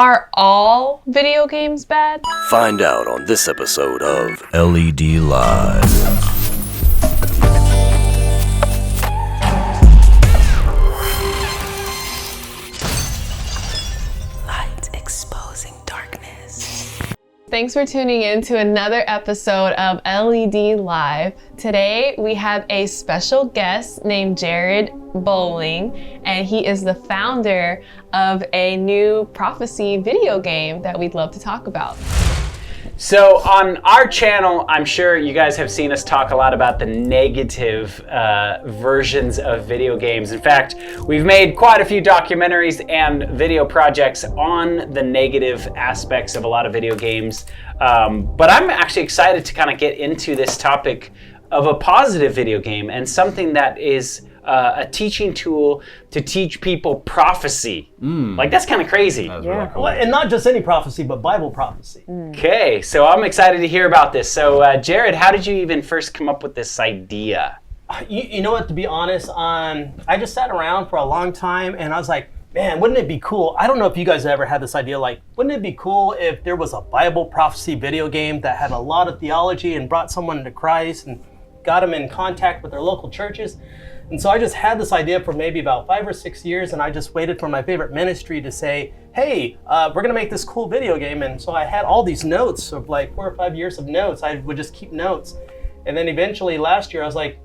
Are all video games bad? Find out on this episode of LED Live. Light exposing darkness. Thanks for tuning in to another episode of LED Live. Today we have a special guest named Jared Bowling, and he is the founder of a new prophecy video game that we'd love to talk about. So on our channel, I'm sure you guys have seen us talk a lot about the negative versions of video games. In fact, we've made quite a few documentaries and video projects on the negative aspects of a lot of video games. But I'm actually excited to kind of get into this topic of a positive video game and something that is a teaching tool to teach people prophecy. Like, that's kind of crazy. That's really cool. Well, and not just any prophecy, but Bible prophecy. Okay, so I'm excited to hear about this. So Jared, how did you even first come up with this idea? You know what, to be honest, I just sat around for a long time and I was like, man, wouldn't it be cool? I don't know if you guys ever had this idea, like, wouldn't it be cool if there was a Bible prophecy video game that had a lot of theology and brought someone to Christ and got them in contact with their local churches? And so I just had this idea for maybe about 5 or 6 years, and I just waited for my favorite ministry to say, hey, we're gonna make this cool video game. And so I had all these notes of like 4 or 5 years of notes. I would just keep notes. And then eventually last year I was like,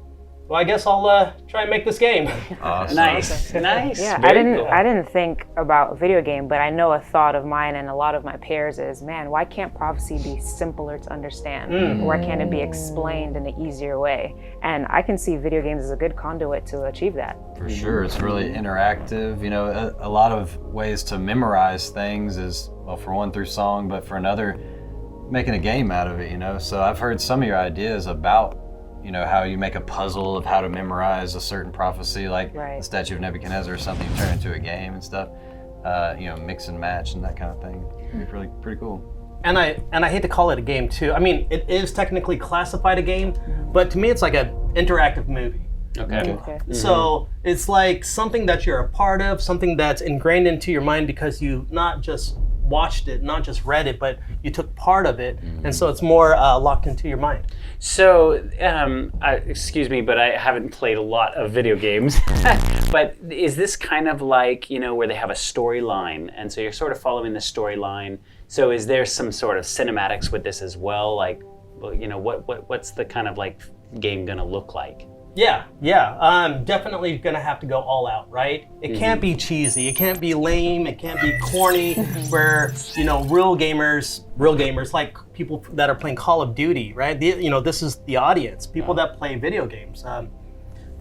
well, I guess I'll try and make this game. Awesome. Nice. Yeah, Very cool. I didn't think about a video game, but I know a thought of mine and a lot of my peers is, man, why can't prophecy be simpler to understand? Why can't it be explained in an easier way? And I can see video games as a good conduit to achieve that. For sure, it's really interactive. You know, a lot of ways to memorize things is, well, for one, through song, but for another, making a game out of it, you know? So I've heard some of your ideas about, you know, how you make a puzzle of how to memorize a certain prophecy, like the Statue of Nebuchadnezzar or something, you turn into a game and stuff. You know, mix and match and that kind of thing. It'd be really pretty cool. And I hate to call it a game too. I mean, it is technically classified a game, but to me it's like an interactive movie. Okay. So it's like something that you're a part of, something that's ingrained into your mind because you not just watched it, not just read it, but you took part of it, and so it's more locked into your mind. So, excuse me, but I haven't played a lot of video games. But is this kind of like, you know, where they have a storyline, and so you're sort of following the storyline? So is there some sort of cinematics with this as well? Like, you know, what's the kind of like game gonna look like? Yeah. Definitely gonna have to go all out, right? It can't be cheesy, it can't be lame, it can't be corny, where, you know, real gamers, like people that are playing Call of Duty, right? You know, this is the audience, people that play video games.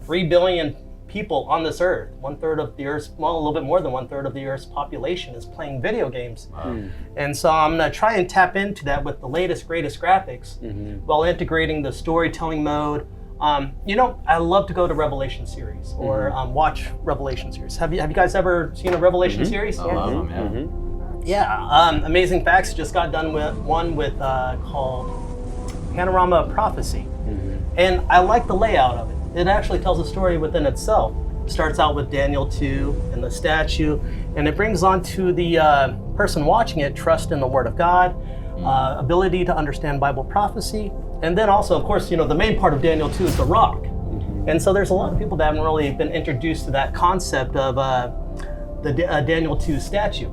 3 billion people on this earth, 1/3 of the Earth's, well, a little bit more than 1/3 of the Earth's population is playing video games. And so I'm gonna try and tap into that with the latest, greatest graphics, while integrating the storytelling mode. You know, I love to go to Revelation series or watch Revelation series. Have you guys ever seen a Revelation series? I love them, Yeah. Amazing Facts just got done with one with called Panorama of Prophecy, and I like the layout of it. It actually tells a story within itself. It starts out with Daniel 2 and the statue, and it brings on to the person watching it trust in the Word of God, ability to understand Bible prophecy. And then also, of course, you know, the main part of Daniel 2 is the rock. And so there's a lot of people that haven't really been introduced to that concept of the Daniel 2 statue.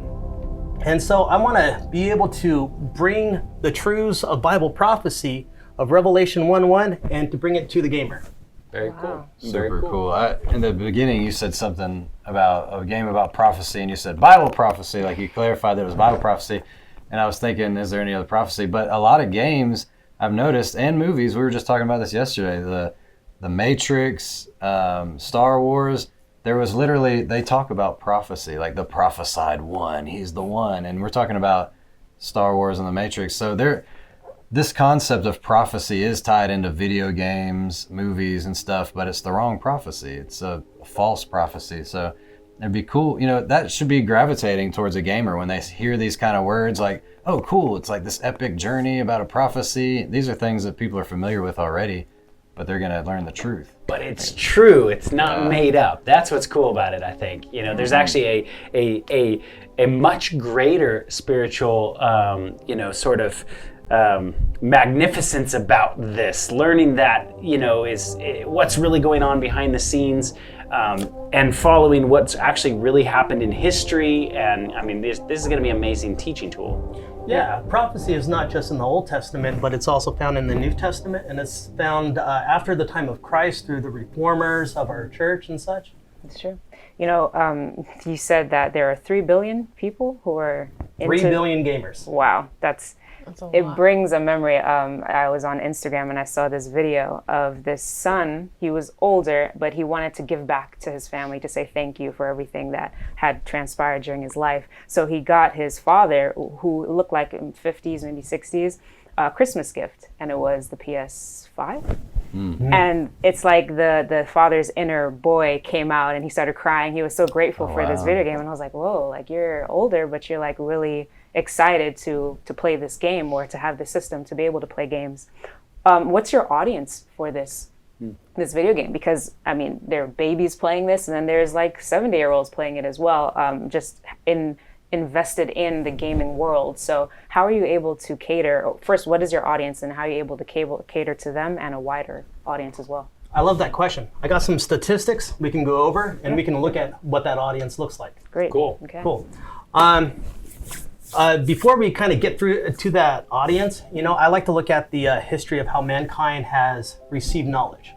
And so I want to be able to bring the truths of Bible prophecy of Revelation 1:1 and to bring it to the gamer. Very cool. Super cool. In the beginning, you said something about a game about prophecy, and you said Bible prophecy, like you clarified that it was Bible prophecy. And I was thinking, is there any other prophecy? But a lot of games I've noticed, and movies, we were just talking about this yesterday, the Matrix, Star Wars, there was literally, they talk about prophecy, like the prophesied one, he's the one. And we're talking about Star Wars and the Matrix. So this concept of prophecy is tied into video games, movies and stuff, but it's the wrong prophecy. It's a false prophecy. So it'd be cool, you know, that should be gravitating towards a gamer when they hear these kind of words like, oh, cool, it's like this epic journey about a prophecy. These are things that people are familiar with already, but they're gonna learn the truth. But it's true, it's not made up. That's what's cool about it, I think. You know, there's actually a a much greater spiritual, sort of magnificence about this, learning that, is what's really going on behind the scenes, and following what's actually really happened in history. And I mean, this is going to be an amazing teaching tool. Yeah, prophecy is not just in the Old Testament, but it's also found in the New Testament, and it's found after the time of Christ through the reformers of our church and such. It's true. You said that there are 3 billion people who are into... 3 billion gamers. Wow, That's a it lot. brings a memory. I was on Instagram and I saw this video of this son. He was older, but he wanted to give back to his family to say thank you for everything that had transpired during his life. So he got his father, who looked like in 50s, maybe 60s, a Christmas gift, and it was the PS5. Mm-hmm. And it's like the father's inner boy came out and he started crying. He was so grateful for this video game. And I was like, whoa, like you're older, but you're like really excited to play this game or to have the system to be able to play games. What's your audience for this video game? Because I mean, there are babies playing this, and then there's like 70-year-olds playing it as well, invested in the gaming world. So how are you able to cater? First, what is your audience, and how are you able to cater to them and a wider audience as well? I love that question. I got some statistics we can go over, and we can look at what that audience looks like. Great. Cool. Okay. Cool. Before we kind of get through to that audience, I like to look at the history of how mankind has received knowledge.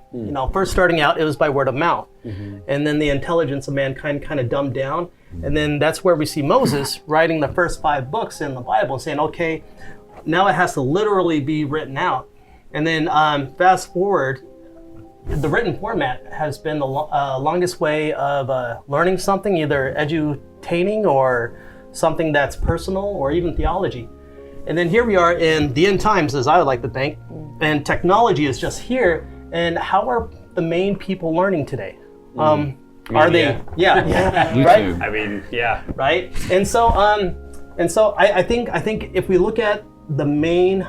First starting out, it was by word of mouth. Mm-hmm. And then the intelligence of mankind kind of dumbed down. And then that's where we see Moses writing the first 5 books in the Bible, saying, okay, now it has to literally be written out. And then fast forward, the written format has been the longest way of learning something, either edutaining or something that's personal or even theology. And then here we are in the end times, as I would like to think, and technology is just here. And how are the main people learning today? Are they? Yeah. Right? YouTube. I mean, yeah. Right. And so I think if we look at the main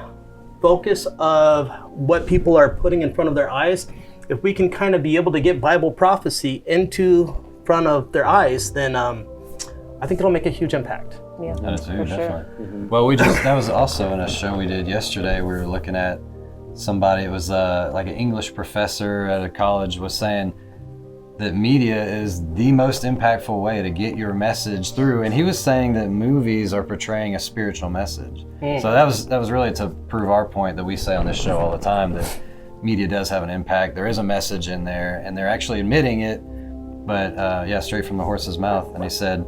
focus of what people are putting in front of their eyes, if we can kind of be able to get Bible prophecy into front of their eyes, then I think it'll make a huge impact. Yeah, That is for definitely. sure. Mm-hmm. Well, that was also in a show we did yesterday. We were looking at somebody, it was like an English professor at a college was saying that media is the most impactful way to get your message through. And he was saying that movies are portraying a spiritual message. So that was really to prove our point that we say on this show all the time, that media does have an impact. There is a message in there, and they're actually admitting it, but straight from the horse's mouth. And he said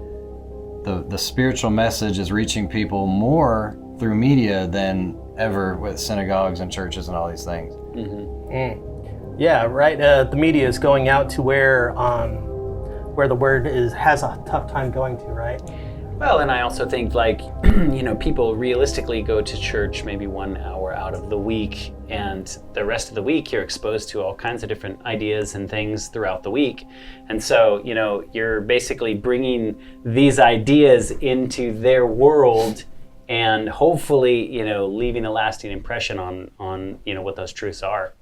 the spiritual message is reaching people more through media than ever with synagogues and churches and all these things. Mm-hmm. Yeah, right. The media is going out to where the word has a tough time going to, right? Well, and I also think people realistically go to church maybe 1 hour out of the week, and the rest of the week you're exposed to all kinds of different ideas and things throughout the week. And so, you're basically bringing these ideas into their world and hopefully, leaving a lasting impression on what those truths are.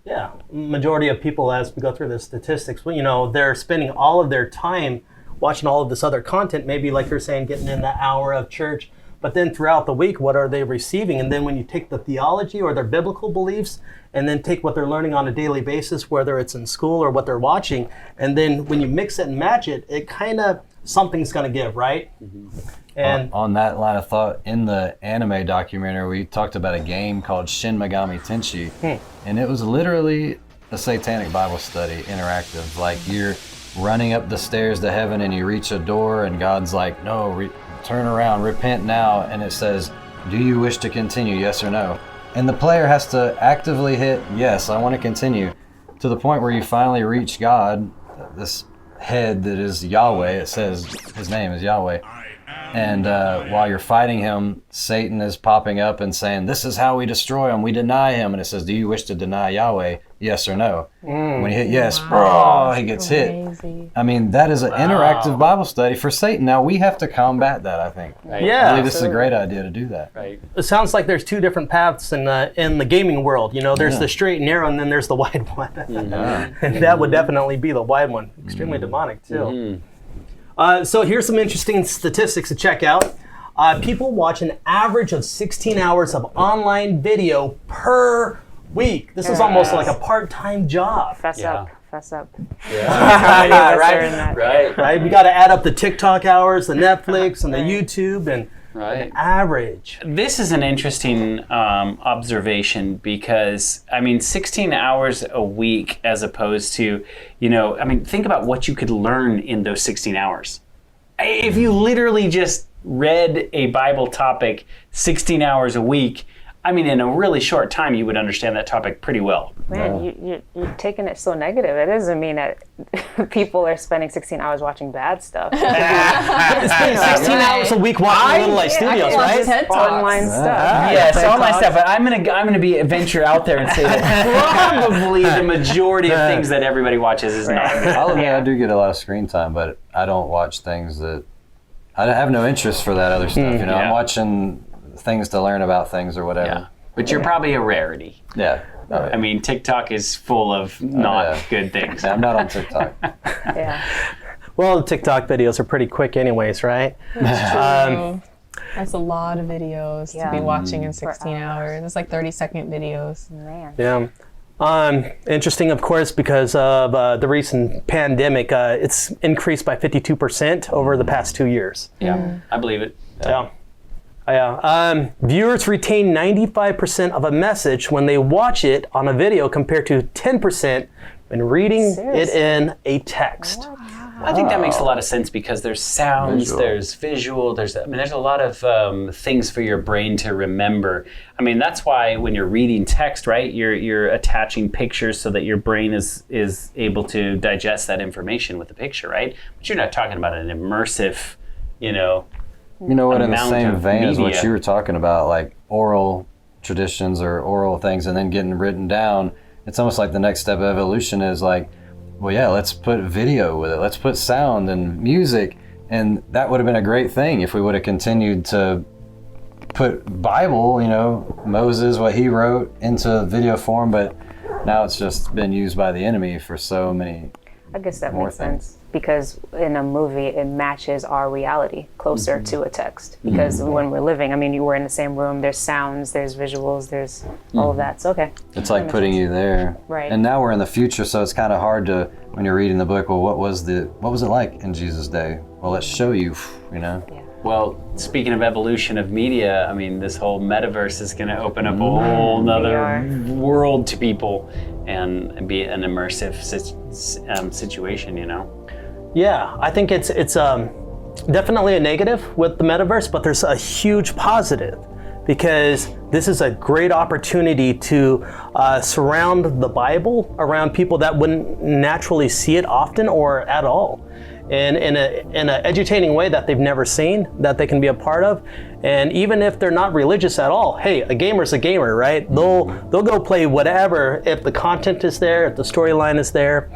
Yeah, majority of people, as we go through the statistics, they're spending all of their time watching all of this other content, maybe like you're saying, getting in that hour of church, but then throughout the week, what are they receiving? And then when you take the theology or their biblical beliefs, and then take what they're learning on a daily basis, whether it's in school or what they're watching, and then when you mix it and match it, it kind of, something's going to give, right? Mm-hmm. And on that line of thought, in the anime documentary, we talked about a game called Shin Megami Tensei, and it was literally a satanic Bible study, interactive. Like you're running up the stairs to heaven and you reach a door and God's like, no, turn around, repent now. And it says, do you wish to continue, yes or no? And the player has to actively hit, yes, I want to continue, to the point where you finally reach God, this head that is Yahweh. It says his name is Yahweh. And while you're fighting him, Satan is popping up and saying, this is how we destroy him. We deny him. And it says, do you wish to deny Yahweh? Yes or no? When you hit yes, he gets hit. I mean, that is an interactive Bible study for Satan. Now, we have to combat that, I think. Right. Yeah. I believe this is a great idea to do that. Right. It sounds like there's 2 different paths in the gaming world. There's the straight and narrow, and then there's the wide one. And that would definitely be the wide one. Extremely demonic, too. So here's some interesting statistics to check out. People watch an average of 16 hours of online video per week. This is almost like a part-time job. Fess up. Yeah. Right. We got to add up the TikTok hours, the Netflix, and the YouTube, and Right. average. This is an interesting observation because, 16 hours a week as opposed to, think about what you could learn in those 16 hours. If you literally just read a Bible topic 16 hours a week, in a really short time, you would understand that topic pretty well. Man, you're taking it so negative. It doesn't mean that people are spending 16 hours watching bad stuff. It's been 16 hours a week watching Little Light Studios, right? Online stuff. Yes, online stuff. But I'm gonna venture out there and say that probably the majority of things that everybody watches is not. I'll admit I do get a lot of screen time, but I don't watch things that I have no interest for that other stuff. I'm watching things to learn about things or whatever. Yeah. But you're probably a rarity. Yeah. Right. TikTok is full of not good things. I'm not on TikTok. Yeah. Well, the TikTok videos are pretty quick anyways, right? That's a lot of videos to be watching in 16 hours. It's like 30-second videos. Man. Yeah. Interesting, of course, because of the recent pandemic, it's increased by 52% over the past 2 years. Yeah, I believe it. Yeah. Viewers retain 95% of a message when they watch it on a video compared to 10% when reading it in a text. I think that makes a lot of sense because there's sounds, there's visual, there's a lot of things for your brain to remember. That's why when you're reading text, right, you're attaching pictures so that your brain is able to digest that information with the picture, right? But you're not talking about an immersive, You know what, in the same vein as what media. you were talking about, like oral traditions or oral things and then getting written down, it's almost like the next step of evolution is like, well, yeah, let's put video with it. Let's put sound and music. And that would have been a great thing if we would have continued to put Bible, Moses, what he wrote, into video form. But now it's just been used by the enemy for so many I guess that more makes things. sense because in a movie it matches our reality closer to a text because when we're living, you were in the same room, there's sounds, there's visuals, there's all of that. So okay. It's like putting you there. Right. And now we're in the future, so it's kind of hard to, when you're reading the book, well, what was it like in Jesus' day? Well, let's show you, Yeah. Well, speaking of evolution of media, this whole metaverse is going to open up a whole nother world to people and be an immersive situation, Yeah, I think it's definitely a negative with the metaverse, but there's a huge positive because this is a great opportunity to surround the Bible around people that wouldn't naturally see it often or at all. And in an edutaining way that they've never seen, that they can be a part of. And even if they're not religious at all, hey, a gamer's a gamer, right? They'll go play whatever if the content is there, if the storyline is there.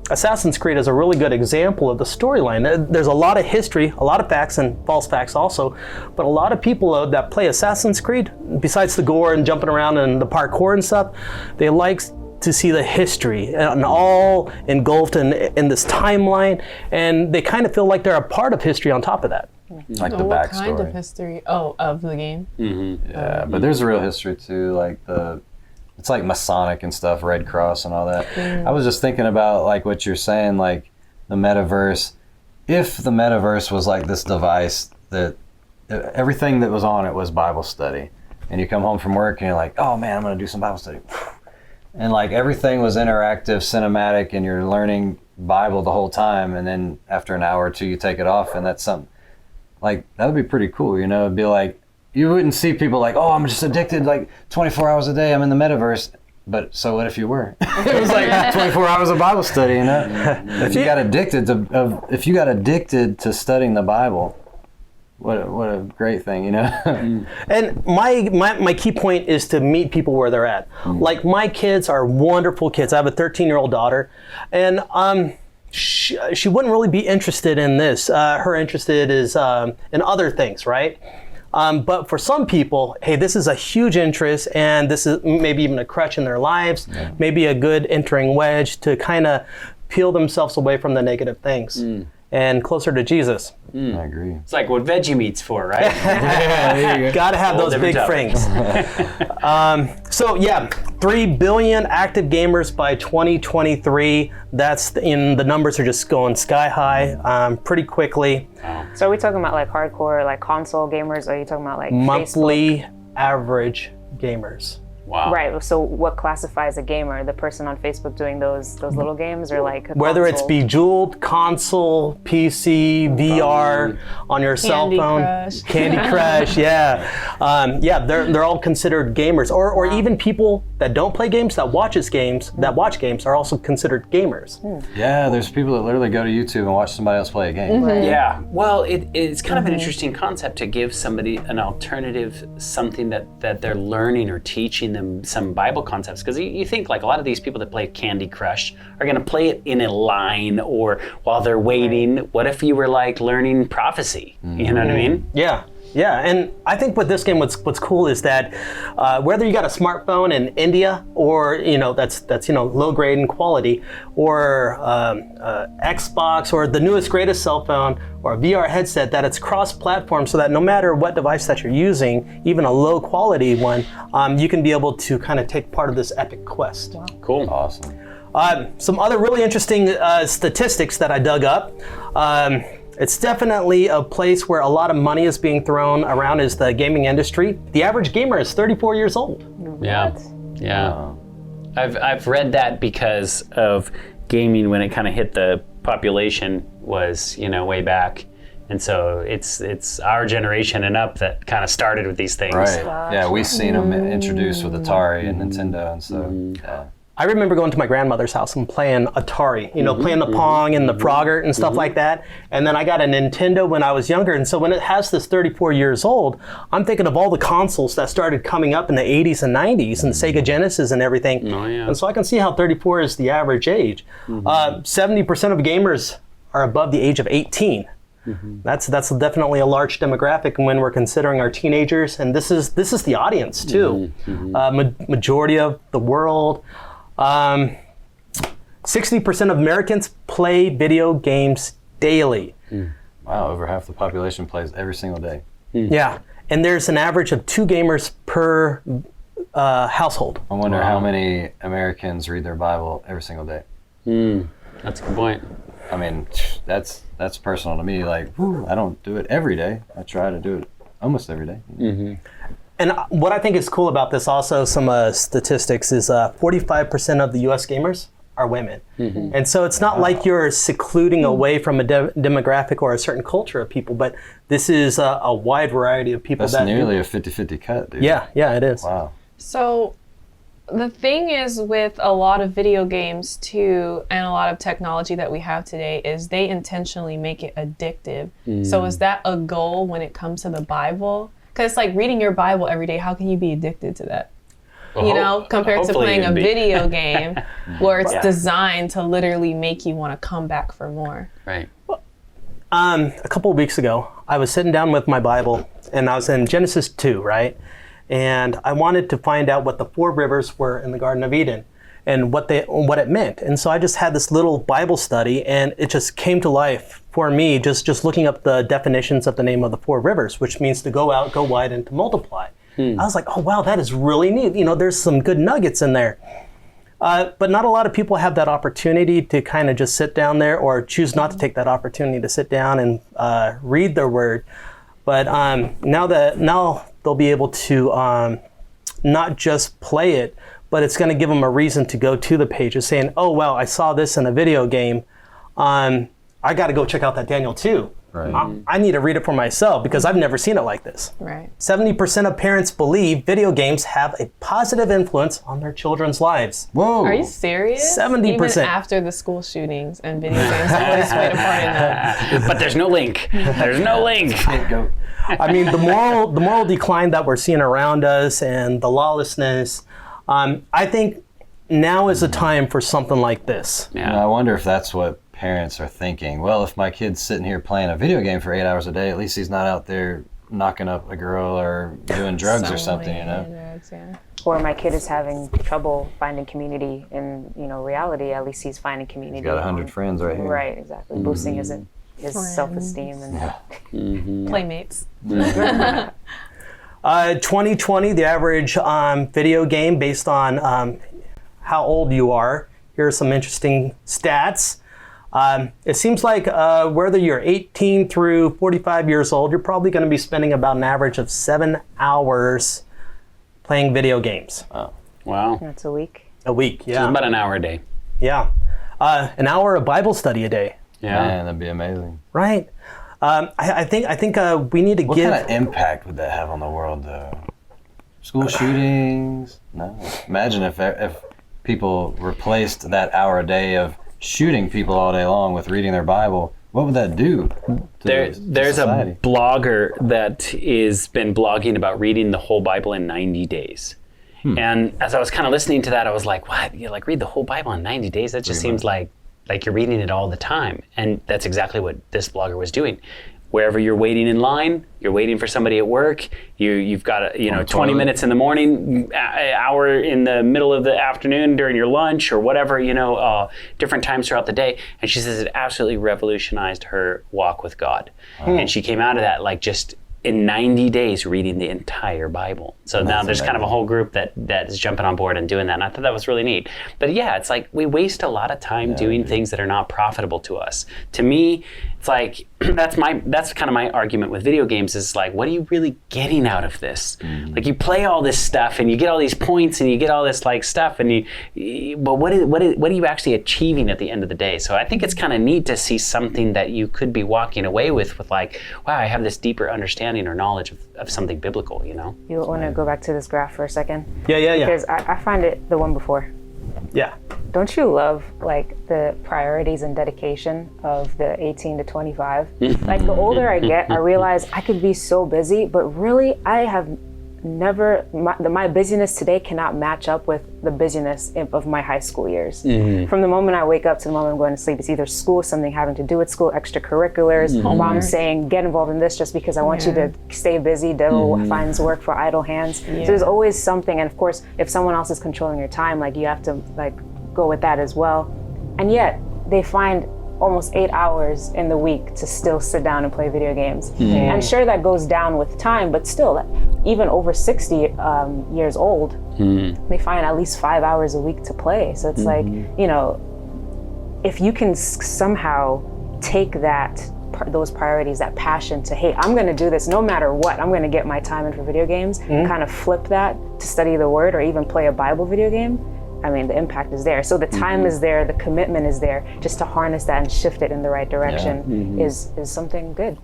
Assassin's Creed is a really good example of the storyline. There's a lot of history, a lot of facts and false facts also, but a lot of people that play Assassin's Creed, besides the gore and jumping around and the parkour and stuff, they like to see the history and all engulfed in this timeline, and they kind of feel like they're a part of history on top of that. like the What backstory. kind of history? Oh, of the game? Mm-hmm. Yeah, but there's a real history too, like it's like Masonic and stuff, Red Cross and all that. I was just thinking about like what you're saying, like the metaverse. If the metaverse was like this device that everything that was on it was Bible study, and you come home from work and you're like, oh man, I'm gonna do some Bible study. And like everything was interactive, cinematic, and you're learning Bible the whole time, and then after an hour or two you take it off, and that's something, like that would be pretty cool, you know? It'd be like, you wouldn't see people like, oh, I'm just addicted like 24 hours a day, I'm in the metaverse. But so what if you were? It was like 24 hours of Bible study, you know? If you got addicted to studying the Bible, what a great thing, you know? And my key point is to meet people where they're at. Like my kids are wonderful kids. I have a 13-year-old daughter, and she wouldn't really be interested in this. Her interest is in other things, right? But for some people, hey, this is a huge interest, and this is maybe even a crutch in their lives, maybe a good entering wedge to kind of peel themselves away from the negative things. and closer to Jesus. I agree. It's like what Vegemeat's for, right? Gotta have those big different frings. So yeah, 3 billion active gamers by 2023. The numbers are just going sky high pretty quickly. So are we talking about like hardcore, like console gamers? Or are you talking about like Monthly Facebook? average gamers. Wow. Right. So what classifies a gamer? The person on Facebook doing those little games, or like whether it's Bejeweled, console, PC, VR, on your cell phone, Candy Crush, they're all considered gamers, or even people that don't play games that watch games are also considered gamers. Yeah, there's people that literally go to YouTube and watch somebody else play a game. Yeah. Well, it's kind of an interesting concept to give somebody an alternative, something that they're learning or teaching them some Bible concepts, because you think like a lot of these people that play Candy Crush are going to play it in a line or while they're waiting. What if you were like learning prophecy? You know what I mean? Yeah, and I think with this game, what's cool is that whether you got a smartphone in India or that's low grade in quality, or Xbox or the newest greatest cell phone or a VR headset, that it's cross-platform, so that no matter what device that you're using, even a low quality one, you can be able to kind of take part of this epic quest. Wow. Cool. Awesome. Some other really interesting statistics that I dug up. It's definitely a place where a lot of money is being thrown around is the gaming industry. The average gamer is 34 years old. Yeah. I've read that because of gaming when it kind of hit the population was way back, and so it's our generation and up that kind of started with these things. Right. Yeah, we've seen them introduced with Atari and Nintendo, and so. Yeah. I remember going to my grandmother's house and playing Atari, playing the Pong and the Frogger and stuff like that. And then I got a Nintendo when I was younger. And so when it has this 34 years old, I'm thinking of all the consoles that started coming up in the 80s and 90s and the Sega Genesis and everything. Oh, yeah. And so I can see how 34 is the average age. 70% of gamers are above the age of 18. That's definitely a large demographic when we're considering our teenagers. And this is the audience too. Majority of the world. 60% of Americans play video games daily. Wow, over half the population plays every single day. Yeah, and there's an average of 2 gamers per household. I wonder how many Americans read their Bible every single day. That's a good point. I mean, that's personal to me. Like, I don't do it every day. I try to do it almost every day. And what I think is cool about this also, some statistics, is 45% of the US gamers are women. And so it's not like you're secluding away from a demographic or a certain culture of people, but this is a wide variety of people. That's nearly a 50-50 cut, dude. Yeah, it is. Wow. So the thing is with a lot of video games too, and a lot of technology that we have today, is they intentionally make it addictive. So is that a goal when it comes to the Bible? Because it's like reading your Bible every day. How can you be addicted to that? Well, compared to playing a video game where it's Yeah. designed to literally make you want to come back for more. Right. A couple of weeks ago, I was sitting down with my Bible, and I was in Genesis 2, right? And I wanted to find out what the 4 rivers were in the Garden of Eden and what it meant. And so I just had this little Bible study, and it just came to life for me, just looking up the definitions of the name of the 4 rivers, which means to go out, go wide, and to multiply. I was like, oh, wow, that is really neat. There's some good nuggets in there. But not a lot of people have that opportunity to kind of just sit down there, or choose not to take that opportunity to sit down and read their word. But now they'll be able to not just play it, but it's going to give them a reason to go to the pages saying, oh, wow, I saw this in a video game. I got to go check out that Daniel 2. Right. I need to read it for myself because I've never seen it like this. Right. 70% of parents believe video games have a positive influence on their children's lives. Whoa. Are you serious? 70%. Even after the school shootings and video games always played a part in that. But there's no link. There's no link. I mean, the moral decline that we're seeing around us and the lawlessness, I think now is a time for something like this. Yeah. I wonder if that's what parents are thinking. Well, if my kid's sitting here playing a video game for 8 hours a day, at least he's not out there knocking up a girl or doing drugs or something, Drugs, yeah. Or my kid is having trouble finding community in reality. At least he's finding community. He's got 100 friends right here. Right, exactly. Boosting his is self-esteem and Playmates. 2020, the average video game based on how old you are. Here are some interesting stats. It seems like whether you're 18 through 45 years old, you're probably going to be spending about an average of 7 hours playing video games. Wow. that's a week. A week, It's yeah. about an hour a day. Yeah. An hour of Bible study a day, Yeah. Man, that'd be amazing. right? I think we need to What give... kind of impact would that have on the world, though? School shootings? No. Imagine if people replaced that hour a day of shooting people all day long with reading their Bible. What would that do to There's society? a blogger that has been blogging about reading the whole Bible in 90 days. And as I was kind of listening to that, I was like, what? You like read the whole Bible in 90 days? That just seems like you're reading it all the time. And that's exactly what this blogger was doing. Wherever you're waiting in line, you're waiting for somebody at work, you've got 20 toilet. minutes in the morning, an hour in the middle of the afternoon during your lunch or whatever, different times throughout the day. And she says it absolutely revolutionized her walk with God. And she came out of that like just in 90 days reading the entire Bible. So now there's kind of a whole group that is jumping on board and doing that. And I thought that was really neat. But yeah, it's like we waste a lot of time doing things that are not profitable to us. To me, it's like that's kind of my argument with video games is like, what are you really getting out of this? Like you play all this stuff and you get all these points and you get all this like stuff but what are you actually achieving at the end of the day? So I think it's kind of neat to see something that you could be walking away with like, wow, I have this deeper understanding or knowledge of something biblical, You want to go back to this graph for a second? Yeah. Because I find it the one before. Yeah. Don't you love like the priorities and dedication of the 18 to 25? Like the older I get, I realize I could be so busy, but really I have never, my busyness today cannot match up with the busyness of my high school years. From the moment I wake up to the moment I'm going to sleep, it's either school, something having to do with school, extracurriculars, mom saying get involved in this just because I want you to stay busy, devil finds work for idle hands. So there's always something, and of course if someone else is controlling your time, like you have to like go with that as well. And yet they find almost 8 hours in the week to still sit down and play video games. And sure, that goes down with time, but still, even over 60 years old, they find at least 5 hours a week to play. So it's like, if you can somehow take those priorities, that passion to, hey, I'm going to do this no matter what, I'm going to get my time in for video games, kind of flip that to study the word or even play a Bible video game, I mean, the impact is there. So the time is there, the commitment is there, just to harness that and shift it in the right direction is something good.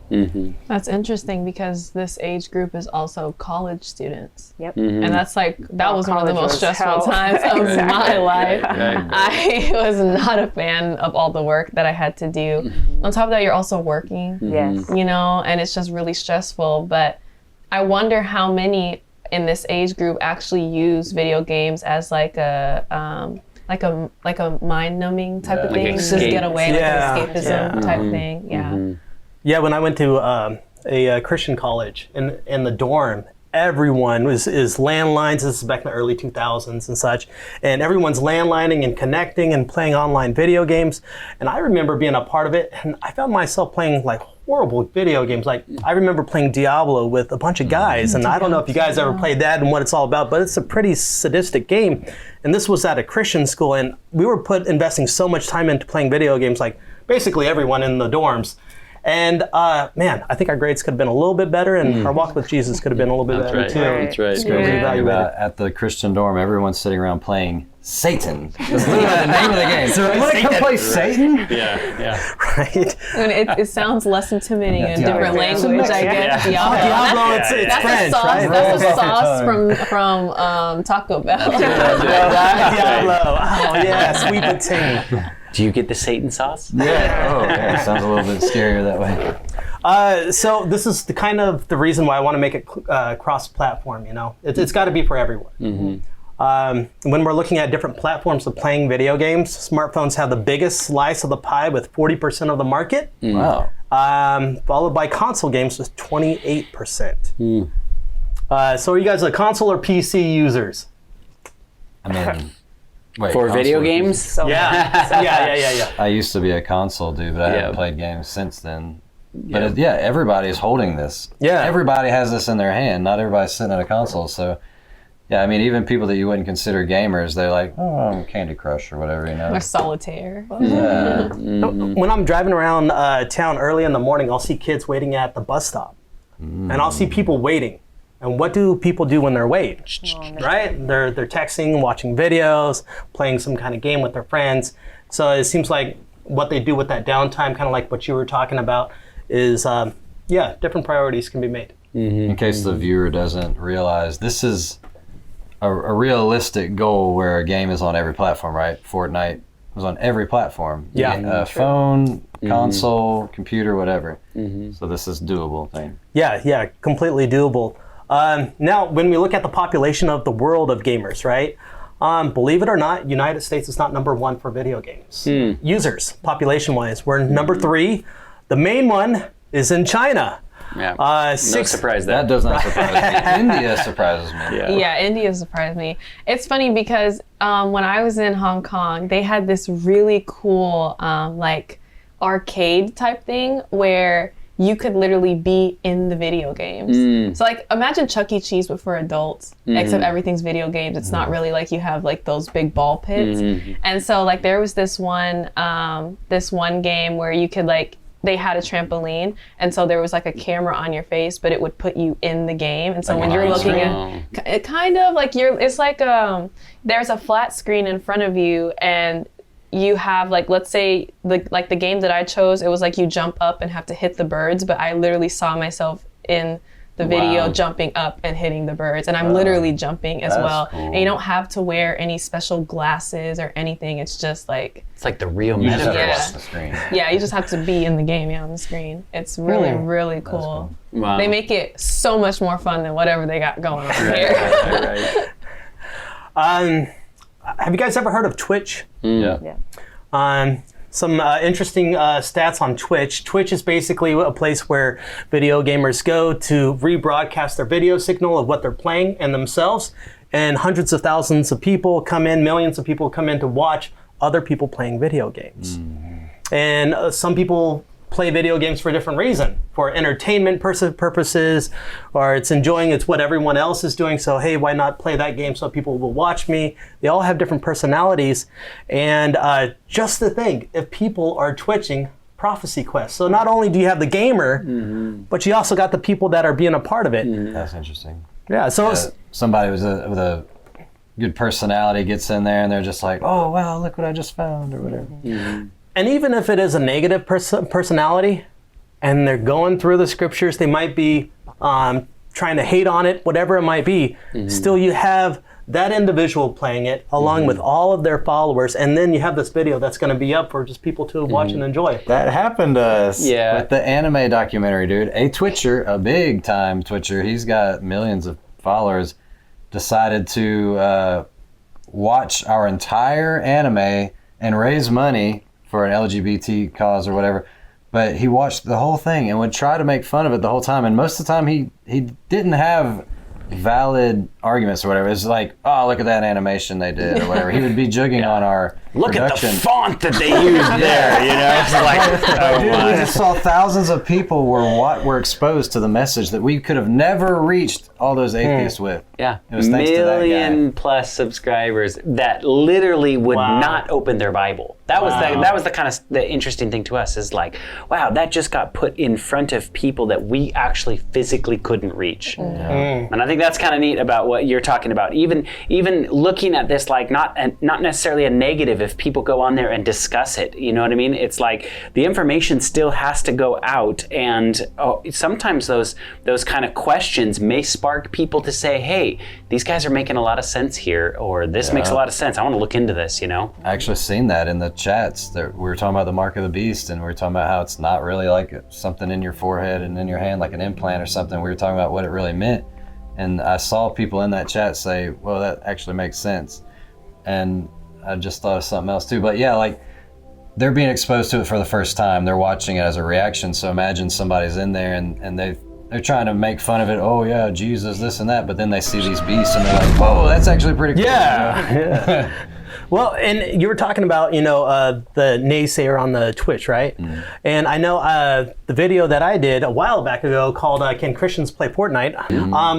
That's interesting because this age group is also college students. Yep. And that's like, that was one of the college most was stressful hell. times of my life. Right. I was not a fan of all the work that I had to do. On top of that, you're also working, Yes. and it's just really stressful. But I wonder how many in this age group actually use video games as like a mind-numbing type of thing, just get away, like an escapism type thing. Yeah, when I went to a Christian college in the dorm, everyone is landlines. This is back in the early 2000s and such, and everyone's landlining and connecting and playing online video games. And I remember being a part of it, and I found myself playing like horrible video games. Like I remember playing Diablo with a bunch of guys, and I don't know if you guys ever played that and what it's all about, but it's a pretty sadistic game. And this was at a Christian school, and we were investing so much time into playing video games, like basically everyone in the dorms. And man, I think our grades could have been a little bit better, and our walk with Jesus could have been a little bit better too. That's right. Just really evaluated. At the Christian dorm, everyone's sitting around playing Satan. That's literally the name of the game. So you want to come play Satan? Yeah. Right. And it sounds less intimidating in a different Diablo. language, I guess. Diablo. Diablo, it's That's French, a sauce. right? That's a sauce from Taco Bell. Diablo. Oh yeah, sweet potato. Do you get the Satan sauce? Yeah. Oh, okay. Sounds a little bit scarier that way. So this is the reason why I want to make it cross-platform. It's got to be for everyone. When we're looking at different platforms of playing video games, smartphones have the biggest slice of the pie with 40% of the market. Wow. Followed by console games with 28%. So are you guys console or PC users? I mean, Wait, For video console? games? So Yeah. I used to be a console dude, but I haven't played games since then. But everybody's holding this. Yeah. Everybody has this in their hand. Not everybody's sitting at a console. So, yeah, I mean, even people that you wouldn't consider gamers, they're like, oh, I'm Candy Crush or whatever, you know. Or solitaire. Yeah. When I'm driving around town early in the morning, I'll see kids waiting at the bus stop. And I'll see people waiting. And what do people do when they're waiting? Right? They're texting, watching videos, playing some kind of game with their friends. So it seems like what they do with that downtime, kind of like what you were talking about, is, different priorities can be made. In case the viewer doesn't realize, this is a realistic goal where a game is on every platform, right? Fortnite was on every platform. Yeah. Phone, console, computer, whatever. So this is doable thing. Yeah, completely doable. Now, when we look at the population of the world of gamers, right? Believe it or not, United States is not number one for video games. Users, population-wise, we're number 3. The main one is in China. Yeah. No surprise there. That does not surprise me. India surprises me. Yeah, India surprised me. It's funny because when I was in Hong Kong, they had this really cool like arcade type thing where you could literally be in the video games. So like imagine Chuck E. Cheese but for adults, except everything's video games. It's not really like you have like those big ball pits. And so like there was this one game where you could like, they had a trampoline, and so there was like a camera on your face, but it would put you in the game. And so when you're looking at it, kind of like it's like there's a flat screen in front of you, and you have like, let's say the game that I chose, it was like you jump up and have to hit the birds, but I literally saw myself in the video jumping up and hitting the birds, and I'm literally jumping as well. Cool. And you don't have to wear any special glasses or anything. It's just like It's like the real You just have to metaverse. watch the screen. yeah, you just have to be in the game, on the screen. It's really, really cool. Wow. They make it so much more fun than whatever they got going on here. Have you guys ever heard of Twitch? Yeah. Some interesting stats on Twitch. Twitch is basically a place where video gamers go to rebroadcast their video signal of what they're playing and themselves. And hundreds of thousands of people come in, millions of people come in to watch other people playing video games. And some people play video games for a different reason, for entertainment purposes, or it's what everyone else is doing. So, hey, why not play that game so people will watch me? They all have different personalities. And just to think, if people are twitching Prophecy Quest. So not only do you have the gamer, but you also got the people that are being a part of it. That's interesting. Yeah, so Somebody with a good personality gets in there and they're just like, oh, wow, look what I just found, or whatever. and even if it is a negative personality and they're going through the scriptures, they might be trying to hate on it, whatever it might be, still you have that individual playing it along with all of their followers, and then you have this video that's going to be up for just people to watch and enjoy. That happened to us with the anime documentary, dude. A Twitcher, a big time Twitcher, he's got millions of followers, decided to watch our entire anime and raise money for an LGBT cause or whatever. But he watched the whole thing and would try to make fun of it the whole time. And most of the time he didn't have valid arguments or whatever. It's like, oh, look at that animation they did or whatever. He would be jugging on our production. At the font that they used there, you know? It's like, oh Dude, my. we just saw thousands of people were exposed to the message that we could have never reached all those atheists with. Yeah, It was thanks to that guy. million plus subscribers that literally would not open their Bible. That was the kind of the interesting thing to us, is like, wow, that just got put in front of people that we actually physically couldn't reach. And I think that's kind of neat about what you're talking about. Even looking at this like not necessarily a negative if people go on there and discuss it. You know what I mean? It's like the information still has to go out, and sometimes those kind of questions may spark people to say, hey, these guys are making a lot of sense here, or this makes a lot of sense. I want to look into this, you know? I actually seen that in the chats. We were talking about the mark of the beast, and we were talking about how it's not really like something in your forehead and in your hand, like an implant or something. We were talking about what it really meant. And I saw people in that chat say, well, that actually makes sense. And I just thought of something else too. But yeah, like they're being exposed to it for the first time. They're watching it as a reaction. So imagine somebody's in there and they're trying to make fun of it. Oh yeah, Jesus, this and that. But then they see these beasts and they're like, whoa, that's actually pretty cool. Yeah. Well, and you were talking about, the naysayer on the Twitch, right? And I know the video that I did a while back ago called Can Christians Play Fortnite?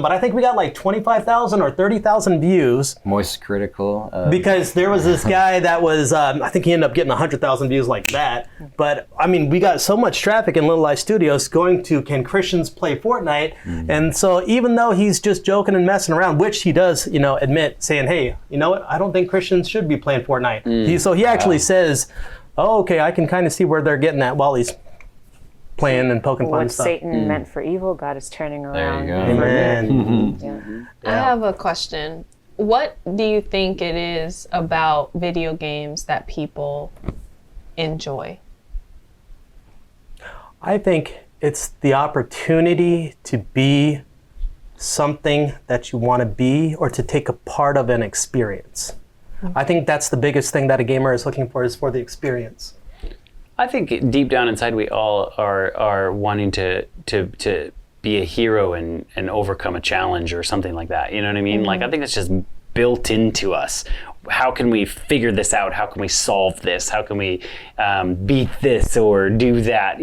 But I think we got like 25,000 or 30,000 views. Moist critical. Because there was this guy that was, I think he ended up getting 100,000 views like that. But I mean, we got so much traffic in Little Eye Studios going to Can Christians Play Fortnite? And so even though he's just joking and messing around, which he does, admit, saying, hey, you know what? I don't think Christians should be playing Fortnite. So he actually says, oh, okay, I can kind of see where they're getting at while he's playing and poking fun What and stuff. Satan meant for evil, God is turning around. There you go. Amen. Yeah. I have a question. What do you think it is about video games that people enjoy? I think it's the opportunity to be something that you want to be or to take a part of an experience. I think that's the biggest thing that a gamer is looking for, is for the experience. I think deep down inside we all are wanting to be a hero and overcome a challenge or something like that. You know what I mean? Like, I think it's just built into us. How can we figure this out? How can we solve this? How can we beat this or do that?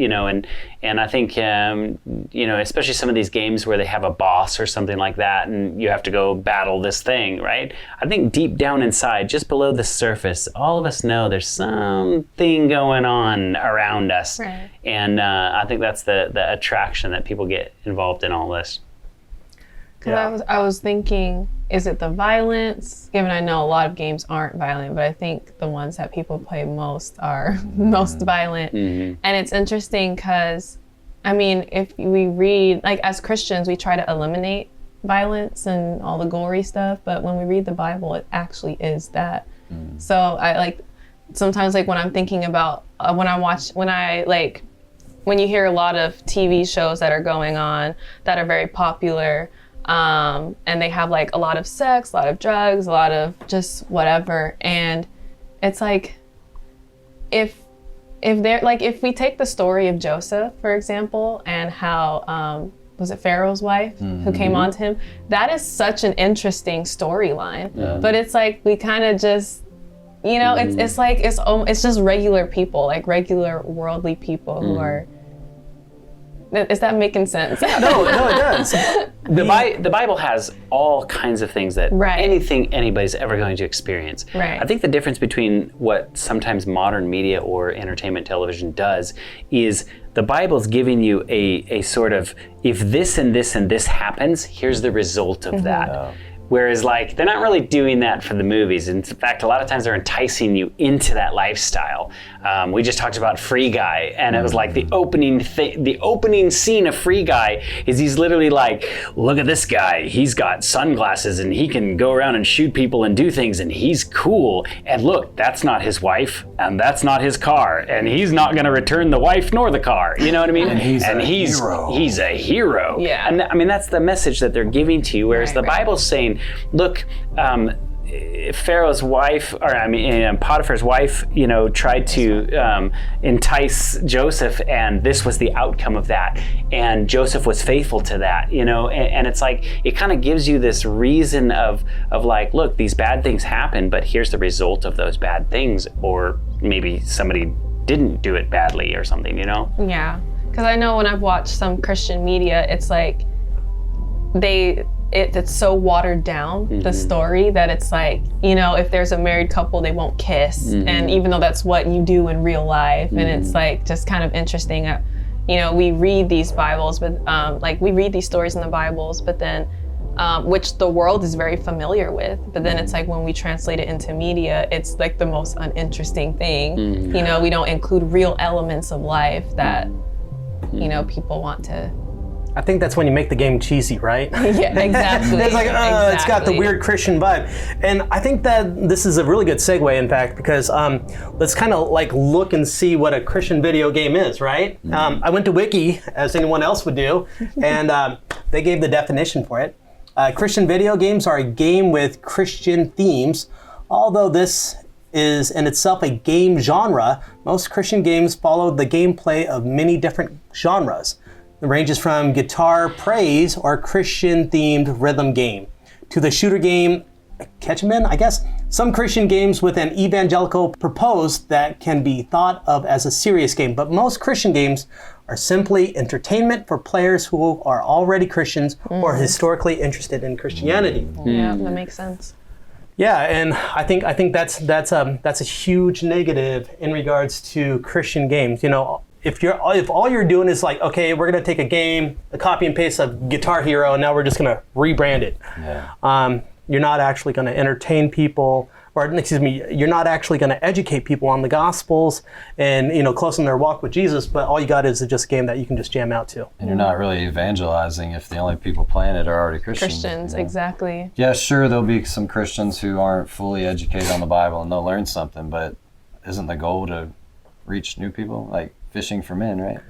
And I think especially some of these games where they have a boss or something like that, and you have to go battle this thing, right? I think deep down inside, just below the surface, all of us know there's something going on around us, Right. And I think that's the attraction that people get involved in all this. Because I was thinking, is it the violence? Given I know a lot of games aren't violent, but I think the ones that people play most are most violent. And it's interesting because, I mean, if we read, like as Christians, we try to eliminate violence and all the gory stuff, but when we read the Bible, it actually is that. So I sometimes when I'm thinking about, when you hear a lot of TV shows that are going on that are very popular, and they have a lot of sex, a lot of drugs, a lot of just whatever. And it's if we take the story of Joseph, for example, and how, was it Pharaoh's wife who came on to him? That is such an interesting storyline. But it's we kind of just, it's just regular people, regular worldly people who are, is that making sense? No, it does. The Bible has all kinds of things that anything anybody's ever going to experience. Right. I think the difference between what sometimes modern media or entertainment television does is the Bible's giving you a sort of, if this and this and this happens, here's the result of that. Whereas they're not really doing that for the movies. In fact, a lot of times they're enticing you into that lifestyle. We just talked about Free Guy, and it was the opening scene of Free Guy is he's literally look at this guy. He's got sunglasses and he can go around and shoot people and do things, and he's cool. And look, that's not his wife, and that's not his car, and he's not going to return the wife nor the car. You know what I mean? And he's a hero. Yeah. And I mean, that's the message that they're giving to you. Whereas the Bible's saying, look, Pharaoh's wife, Potiphar's wife, tried to entice Joseph, and this was the outcome of that. And Joseph was faithful to that, and it's it kind of gives you this reason of look, these bad things happen, but here's the result of those bad things, or maybe somebody didn't do it badly or something, Yeah, because I know when I've watched some Christian media, it's it's so watered down, the story, that it's if there's a married couple, they won't kiss. And even though that's what you do in real life, and it's just kind of interesting. We read these Bibles, but we read these stories in the Bibles, but then, which the world is very familiar with, but then it's when we translate it into media, it's the most uninteresting thing. We don't include real elements of life that, people want to. I think that's when you make the game cheesy, right? Yeah, exactly. It's it's got the weird Christian vibe. And I think that this is a really good segue, in fact, because let's kind of look and see what a Christian video game is, right? I went to Wiki, as anyone else would do, and they gave the definition for it. Christian video games are a game with Christian themes. Although this is in itself a game genre, most Christian games follow the gameplay of many different genres. It ranges from guitar praise or Christian-themed rhythm game to the shooter game Catchman, I guess, Some Christian games with an evangelical purpose that can be thought of as a serious game, but most Christian games are simply entertainment for players who are already Christians or historically interested in Christianity. Yeah, that makes sense. Yeah, and I think that's a huge negative in regards to Christian games. You know, if all you're doing is like, okay, we're gonna take a game, a copy and paste of Guitar Hero, and now we're just gonna rebrand it. Yeah. You're not actually gonna entertain people, or excuse me, you're not actually gonna educate people on the Gospels and, you know, close in their walk with Jesus, but all you got is just a game that you can just jam out to. And you're not really evangelizing if the only people playing it are already Christians. Christians, exactly. Yeah, sure, there'll be some Christians who aren't fully educated on the Bible and they'll learn something, but isn't the goal to reach new people? Like fishing for men, right?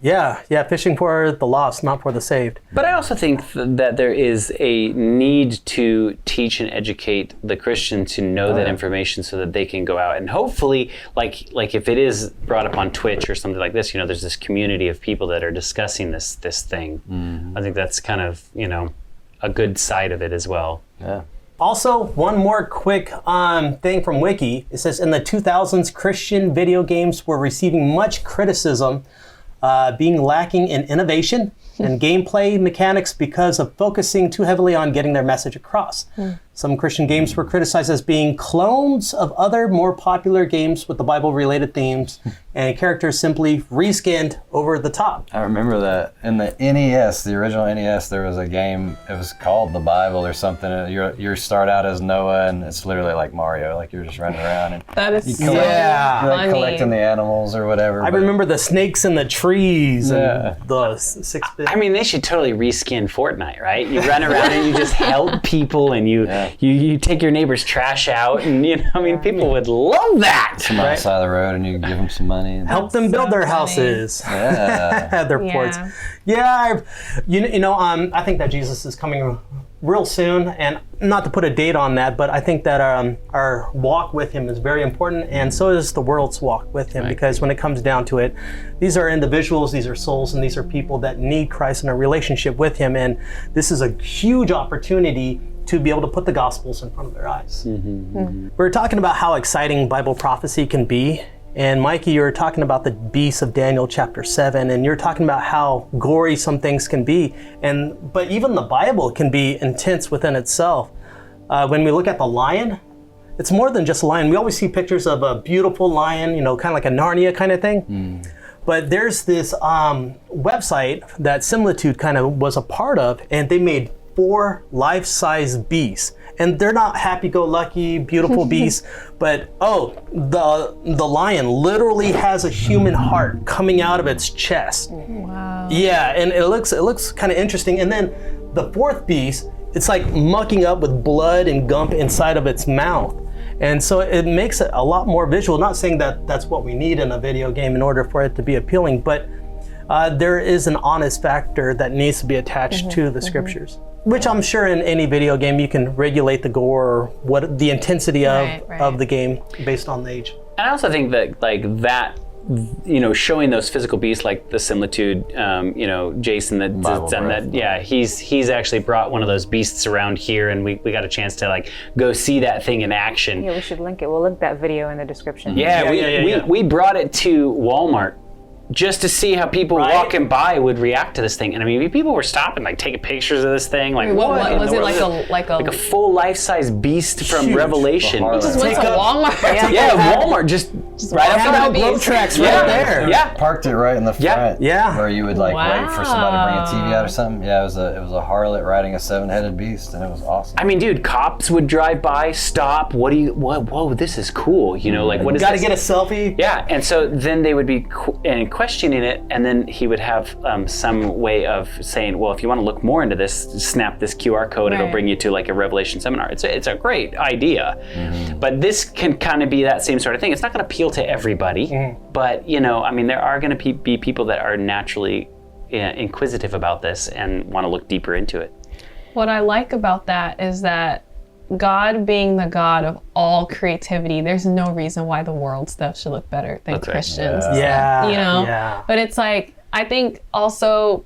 Yeah, fishing for the lost, not for the saved. But I also think that there is a need to teach and educate the Christian to know that information so that they can go out and hopefully, like if it is brought up on Twitch or something like this, you know, there's this community of people that are discussing this thing. I think that's kind of, you know, a good side of it as well. Yeah. Also, one more quick thing from Wiki. It says, in the 2000s, Christian video games were receiving much criticism, being lacking in innovation and gameplay mechanics because of focusing too heavily on getting their message across. Some Christian games were criticized as being clones of other more popular games with the Bible-related themes and characters simply reskinned over the top. I remember that in the NES, the original NES, there was a game, it was called The Bible or something. You start out as Noah and it's literally like Mario, like you're just running around and That is you're like funny. collecting the animals or whatever. I remember the snakes in the trees and the 6-bit. I mean, they should totally reskin Fortnite, right? You run around and you just help people and you take your neighbor's trash out and, you know, I mean, people would love that. Come outside the road and you give them some money. And Help them build their funny. houses. Yeah. Their ports. Yeah, I think that Jesus is coming real soon, and not to put a date on that, but I think that our walk with him is very important, and so is the world's walk with him, because when it comes down to it, these are individuals, these are souls, and these are people that need Christ in a relationship with him, and this is a huge opportunity to be able to put the Gospels in front of their eyes. We're talking about how exciting Bible prophecy can be. And Mikey, you were talking about the beasts of Daniel chapter 7, and you're talking about how gory some things can be. But even the Bible can be intense within itself. When we look at the lion, it's more than just a lion. We always see pictures of a beautiful lion, you know, kind of like a Narnia kind of thing. But there's this website that Similitude kind of was a part of, and they made 4 life-size beasts. And they're not happy-go-lucky, beautiful beasts, but the lion literally has a human heart coming out of its chest. Wow. Yeah, and it looks kind of interesting. And then the 4th beast, it's like mucking up with blood and gump inside of its mouth. And so it makes it a lot more visual. Not saying that that's what we need in a video game in order for it to be appealing, but there is an honest factor that needs to be attached to the scriptures. Which I'm sure in any video game you can regulate the gore or what the intensity of the game based on the age. And I also think that that, you know, showing those physical beasts like the Similitude, you know, Jason that's done that. He's actually brought one of those beasts around here, and we got a chance to like go see that thing in action. Yeah, we should link it. We'll link that video in the description. We brought it to Walmart just to see how people walking by would react to this thing. And I mean, people were stopping, like taking pictures of this thing. Like, what was it like a full life-size beast from Revelation? You just went to Walmart. Walmart, just right up the Globe tracks right there. Yeah, parked it right in the front. Yeah. Where you would like wait for somebody to bring a TV out or something. Yeah, it was a harlot riding a 7-headed beast, and it was awesome. I mean, dude, cops would drive by, stop. Whoa, this is cool. You know, like what is this? Gotta get a selfie. Yeah, and so then they would be questioning it, and then he would have some way of saying, well, if you want to look more into this, snap this QR code, it'll bring you to like a Revelation seminar. It's a great idea. But this can kind of be that same sort of thing. It's not going to appeal to everybody, but you know, I mean, there are going to be people that are naturally inquisitive about this and want to look deeper into it. What I like about that is that God being the God of all creativity, there's no reason why the world stuff should look better than Christians. Yeah. You know? Yeah. But it's like, I think also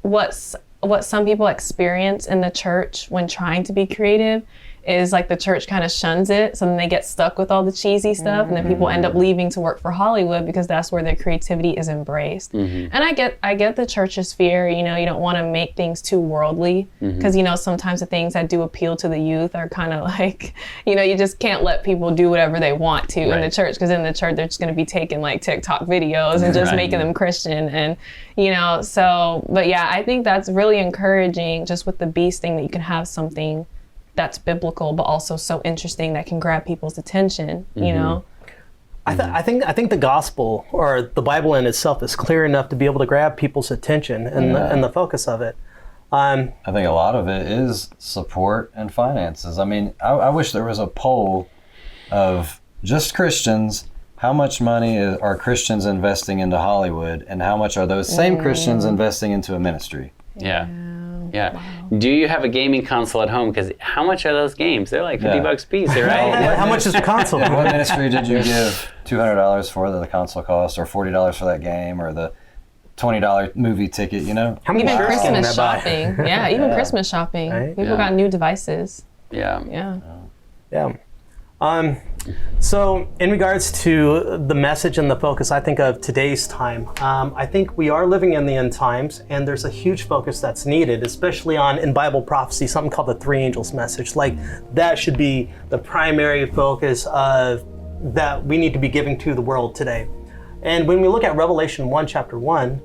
what some people experience in the church when trying to be creative is like the church kind of shuns it, so then they get stuck with all the cheesy stuff, and then people end up leaving to work for Hollywood because that's where their creativity is embraced. And I get the church's fear, you know, you don't want to make things too worldly, because you know, sometimes the things that do appeal to the youth are kind of like, you know, you just can't let people do whatever they want to in the church, because in the church they're just going to be taking like TikTok videos and just making them Christian, and you know, so, but yeah, I think that's really encouraging, just with the beast thing, that you can have something that's biblical, but also so interesting that can grab people's attention, you know? I think the gospel, or the Bible in itself, is clear enough to be able to grab people's attention and the focus of it. I think a lot of it is support and finances. I mean, I wish there was a poll of just Christians. How much money are Christians investing into Hollywood, and how much are those same Christians investing into a ministry? Yeah. Wow. Do you have a gaming console at home? Because how much are those games? They're like $50 a piece, right? How much is the console? What ministry did you give $200 for that the console cost, or $40 for that game, or the $20 movie ticket, you know? How many Even shirts can Christmas I buy? shopping. Yeah, even Christmas shopping. Right? People got new devices. Yeah. So in regards to the message and the focus, I think of today's time. I think we are living in the end times, and there's a huge focus that's needed, especially in Bible prophecy, something called the three angels message. Like, that should be the primary focus that we need to be giving to the world today. And when we look at Revelation chapter 1,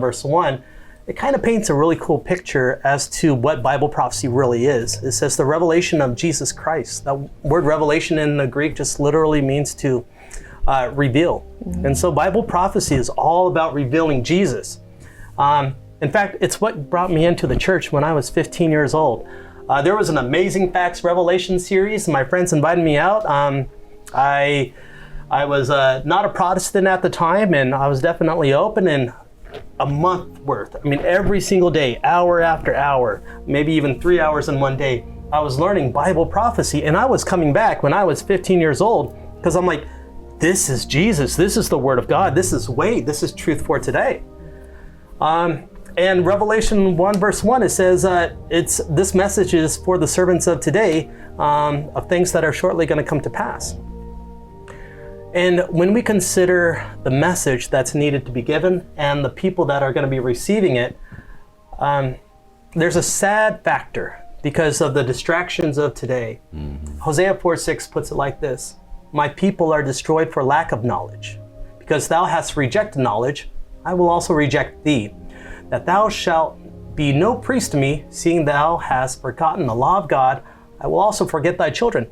verse 1, it kind of paints a really cool picture as to what Bible prophecy really is. It says the revelation of Jesus Christ. That word revelation in the Greek just literally means to reveal. And so Bible prophecy is all about revealing Jesus. In fact, it's what brought me into the church when I was 15 years old. There was an Amazing Facts Revelation series, and my friends invited me out. I was not a Protestant at the time, and I was definitely open, and a month worth. I mean, every single day, hour after hour, maybe even 3 hours in one day, I was learning Bible prophecy. And I was coming back when I was 15 years old, because I'm like, this is Jesus. This is the Word of God. This is truth for today. And Revelation 1 verse 1, it says, this message is for the servants of today, of things that are shortly going to come to pass. And when we consider the message that's needed to be given and the people that are going to be receiving it, there's a sad factor because of the distractions of today. Hosea 4:6 puts it like this: my people are destroyed for lack of knowledge. Because thou hast rejected knowledge, I will also reject thee. That thou shalt be no priest to me, seeing thou hast forgotten the law of God, I will also forget thy children.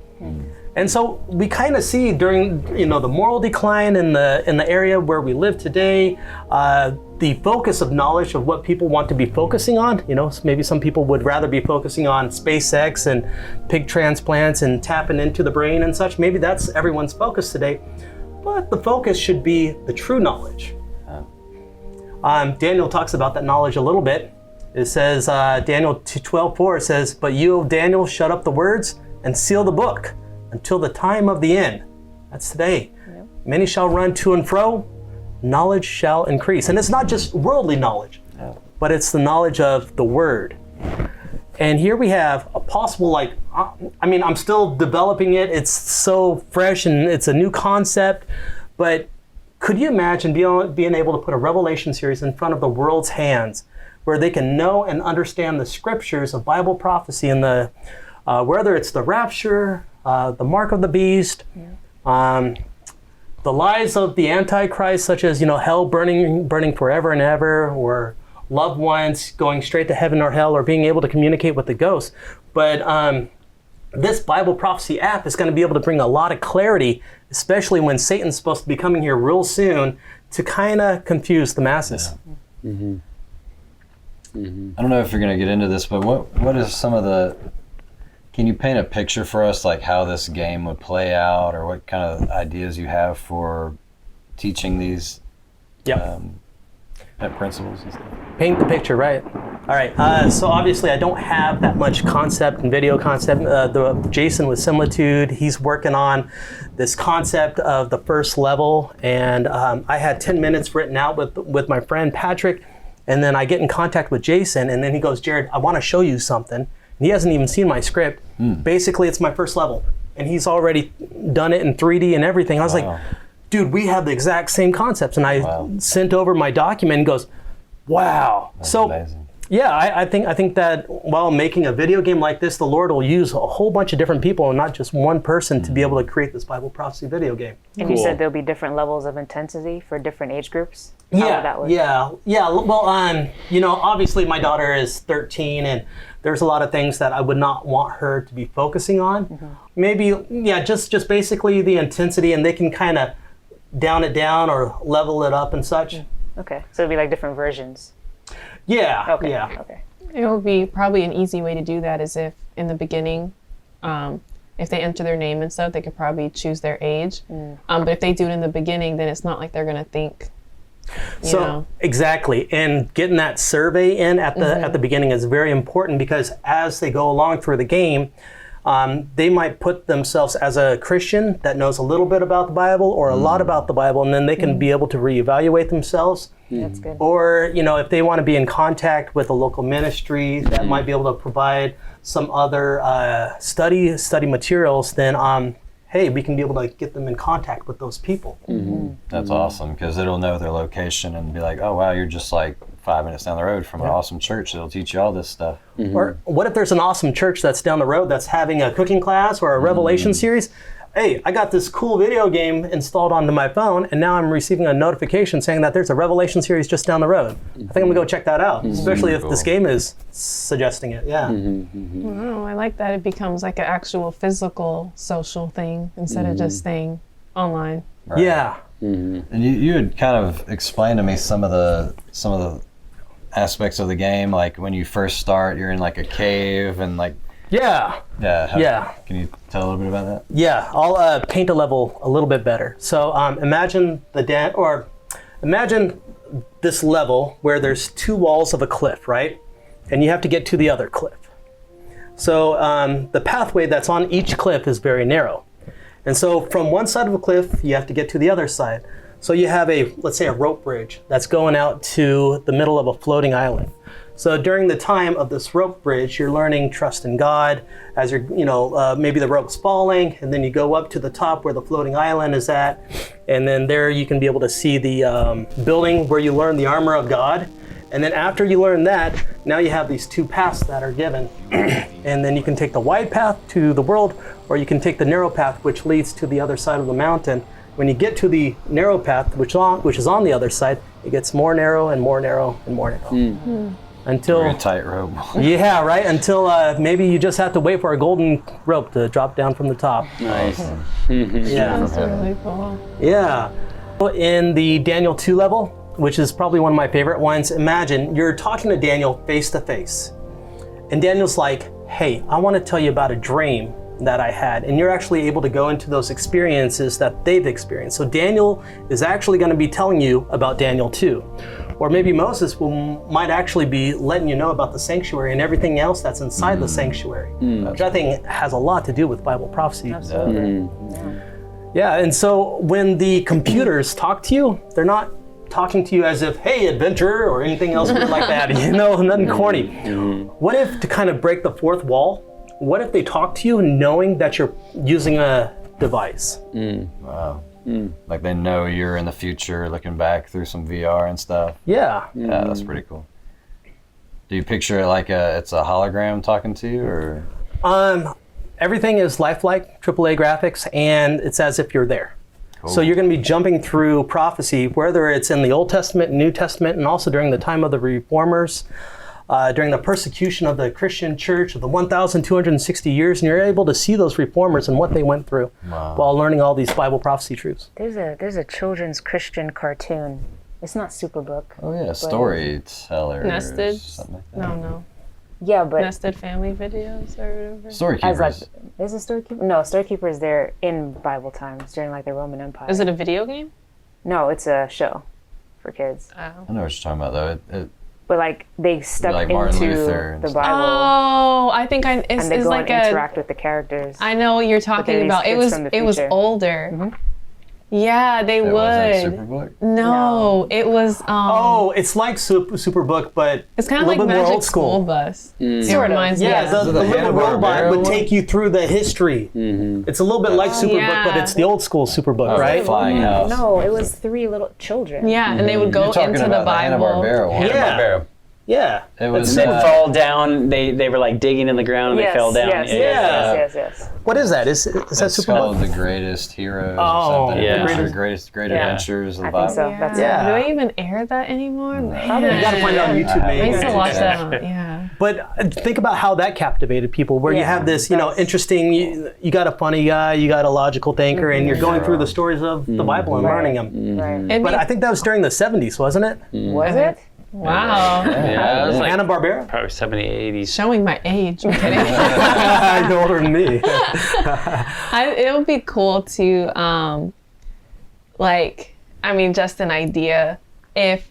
And so we kind of see during, the moral decline in the area where we live today, the focus of knowledge of what people want to be focusing on. Maybe some people would rather be focusing on SpaceX and pig transplants and tapping into the brain and such. Maybe that's everyone's focus today, but the focus should be the true knowledge. Daniel talks about that knowledge a little bit. It says, Daniel 12:4 says, but you, Daniel, shut up the words and seal the book until the time of the end. That's today. Yep. Many shall run to and fro, knowledge shall increase. And it's not just worldly knowledge, but it's the knowledge of the Word. And here we have a possible, I'm still developing it. It's so fresh and it's a new concept, but could you imagine being able to put a Revelation series in front of the world's hands where they can know and understand the scriptures of Bible prophecy and whether it's the rapture, the mark of the beast, the lies of the Antichrist, such as hell burning forever and ever, or loved ones going straight to heaven or hell, or being able to communicate with the ghosts. But this Bible prophecy app is going to be able to bring a lot of clarity, especially when Satan's supposed to be coming here real soon to kind of confuse the masses. Yeah. I don't know if you're going to get into this, but what is some of can you paint a picture for us, like how this game would play out, or what kind of ideas you have for teaching these principles and stuff? Paint the picture, right. All right, so obviously I don't have that much concept and video concept. Jason with Similitude, he's working on this concept of the first level, and I had 10 minutes written out with my friend Patrick, and then I get in contact with Jason, and then he goes, Jared, I want to show you something. and he hasn't even seen my script. Basically, it's my first level, and he's already done it in 3D and everything. I was like, dude, we have the exact same concepts. And I sent over my document and goes, wow. That's so amazing. Yeah, I think that while making a video game like this, the Lord will use a whole bunch of different people and not just one person to be able to create this Bible prophecy video game. And you said there'll be different levels of intensity for different age groups? Yeah. Well, you know, obviously my daughter is 13 and there's a lot of things that I would not want her to be focusing on. Maybe, just basically the intensity, and they can kind of down it down or level it up and such. Okay, so it'll be like different versions. Yeah. Okay. Yeah. Okay. It would be probably an easy way to do that is if in the beginning, if they enter their name and stuff, they could probably choose their age. But if they do it in the beginning, then it's not like they're going to think. You know. Exactly, and getting that survey in at the beginning is very important, because as they go along through the game, they might put themselves as a Christian that knows a little bit about the Bible or a lot about the Bible, and then they can be able to reevaluate themselves. That's good. Or, you know, if they want to be in contact with a local ministry that might be able to provide some other study materials, then hey, we can be able to get them in contact with those people. That's awesome, because it'll know their location and be like, oh wow, you're just like 5 minutes down the road from an awesome church that'll teach you all this stuff. Or what if there's an awesome church that's down the road that's having a cooking class or a Revelation series? Hey, I got this cool video game installed onto my phone, and now I'm receiving a notification saying that there's a Revelation series just down the road. I think I'm gonna go check that out, especially if this game is suggesting it. Yeah. Oh, I like that. It becomes like an actual physical social thing instead of just staying online. Right. Yeah. And you had kind of explained to me some of the aspects of the game, like when you first start, you're in like a cave and like. Yeah. Can you tell a little bit about that? Yeah, I'll paint a level a little bit better. So imagine imagine this level where there's two walls of a cliff, right? And you have to get to the other cliff. So the pathway that's on each cliff is very narrow. And so from one side of a cliff, you have to get to the other side. So you have let's say a rope bridge that's going out to the middle of a floating island. So during the time of this rope bridge, you're learning trust in God as you're, maybe the rope's falling, and then you go up to the top where the floating island is at. And then there you can be able to see the building where you learn the armor of God. And then after you learn that, now you have these two paths that are given. And then you can take the wide path to the world, or you can take the narrow path, which leads to the other side of the mountain. When you get to the narrow path, which is on the other side, it gets more narrow and more narrow and more narrow. Until a tightrope. Yeah, right. Until maybe you just have to wait for a golden rope to drop down from the top. Nice. Yeah. That's really cool. Yeah. In the Daniel 2 level, which is probably one of my favorite ones, imagine you're talking to Daniel face to face. And Daniel's like, hey, I want to tell you about a dream that I had. And you're actually able to go into those experiences that they've experienced. So Daniel is actually going to be telling you about Daniel 2. Or maybe Moses might actually be letting you know about the sanctuary and everything else that's inside the sanctuary, which I think has a lot to do with Bible prophecy. Absolutely. Yeah, and so when the computers talk to you, they're not talking to you as if, hey, adventurer, or anything else weird like that, nothing corny. What if, to kind of break the fourth wall, what if they talk to you knowing that you're using a device? Wow. Like they know you're in the future looking back through some VR and stuff. Yeah. Yeah, that's pretty cool. Do you picture it like it's a hologram talking to you, or? Everything is lifelike, AAA graphics, and it's as if you're there. Cool. So you're going to be jumping through prophecy, whether it's in the Old Testament, New Testament, and also during the time of the Reformers, during the persecution of the Christian church of the 1,260 years, and you're able to see those reformers and what they went through while learning all these Bible prophecy truths. There's a children's Christian cartoon. It's not Superbook. Oh yeah, Storyteller. Nested? Something like that. No. Yeah, but Nested family videos or whatever. Storykeepers. Is it Storykeeper? No, Storykeeper is there in Bible times during like the Roman Empire. Is it a video game? No, it's a show for kids. I know what you're talking about though. But like they step like Martin into Luther and the stuff. Bible. Oh, I think And they it's go like and interact with the characters. I know what you're talking they're about. these kids from the It was future. older. Yeah, they It wasn't would. Superbook? No, it was. Oh, it's like Superbook, but it's kind a of like little bit more Magic old school. School Bus. It Sort of. reminds me. Yeah, of. the the little Hanna-Barbera robot would one? take you through the history. It's a little bit like Superbook, yeah. but it's the old school Superbook, right? Flying House. No, it was 3 little children. Yeah, and they would go You're talking into about the Bible. Hanna-Barbera one. Yeah. Yeah. It was They'd fall down. They were like digging in the ground and Yes, they fell down. yes. What is that? Is that It's called Superbook? The Greatest Heroes Oh, or something. yeah. Great Yeah. Adventures of the I Bible. think so. That's Yeah. Do they even air that anymore? You gotta find it on YouTube, I used maybe. to watch that on, yeah. But think about how that captivated people, where you Yeah, have this, interesting, you got a funny guy, you got a logical thinker, and you're going through the stories of the Bible and learning them. Right. It'd But be- I think that was during the 70s, wasn't it? Was it? wow. Yeah, it was like Hanna-Barbera? probably 70s, 80s. Showing my age. I'm kidding. You're older than me. It would be cool to, just an idea if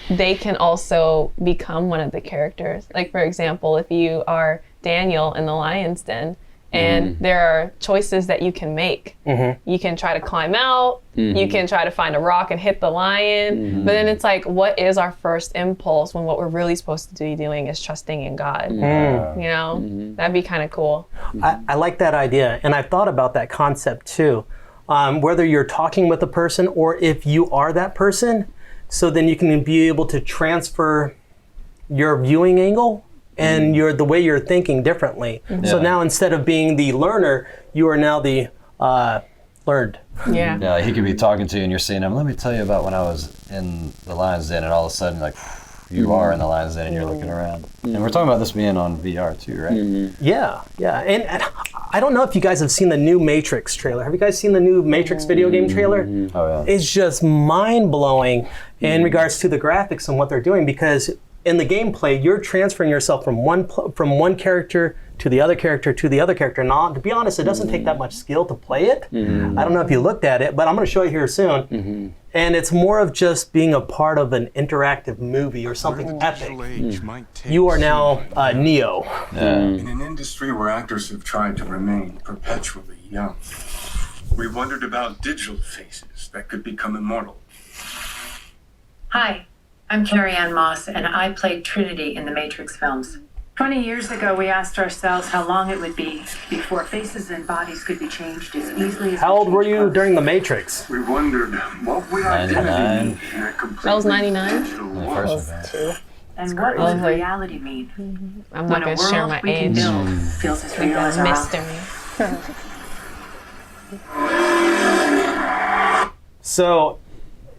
they can also become one of the characters. Like, for example, if you are Daniel in the lion's den, and there are choices that you can make. You can try to climb out, you can try to find a rock and hit the lion, but then it's like, what is our first impulse when what we're really supposed to be doing is trusting in God? That'd be kind of cool. I like that idea, and I've thought about that concept too. Whether you're talking with a person or if you are that person, so then you can be able to transfer your viewing angle and the way you're thinking differently. So now instead of being the learner, you are now the learned. Yeah. Yeah, like he could be talking to you and you're seeing him. Let me tell you about when I was in the lion's den, and all of a sudden, like, you are in the lion's den and you're looking around. And we're talking about this being on VR too, right? Yeah. And I don't know if you guys have seen the new Matrix trailer. Have you guys seen the new Matrix video game trailer? Oh yeah. It's just mind-blowing in regards to the graphics and what they're doing, because in the gameplay, you're transferring yourself from one character to the other character to the other character. And to be honest, it doesn't take that much skill to play it. I don't know if you looked at it, but I'm going to show you here soon. And it's more of just being a part of an interactive movie or something epic. You are now Neo. In an industry where actors have tried to remain perpetually young, we wondered about digital faces that could become immortal. Hi, I'm Carrie Ann Moss, and I played Trinity in the Matrix films. 20 years ago, we asked ourselves how long it would be before faces and bodies could be changed as easily as How old were you during the Matrix? We wondered what would identity mean in a completely That was 99? digital The world. first one. and what would reality mean? I'm When not a going to share world my we can age. build feels as real as That's our mystery. So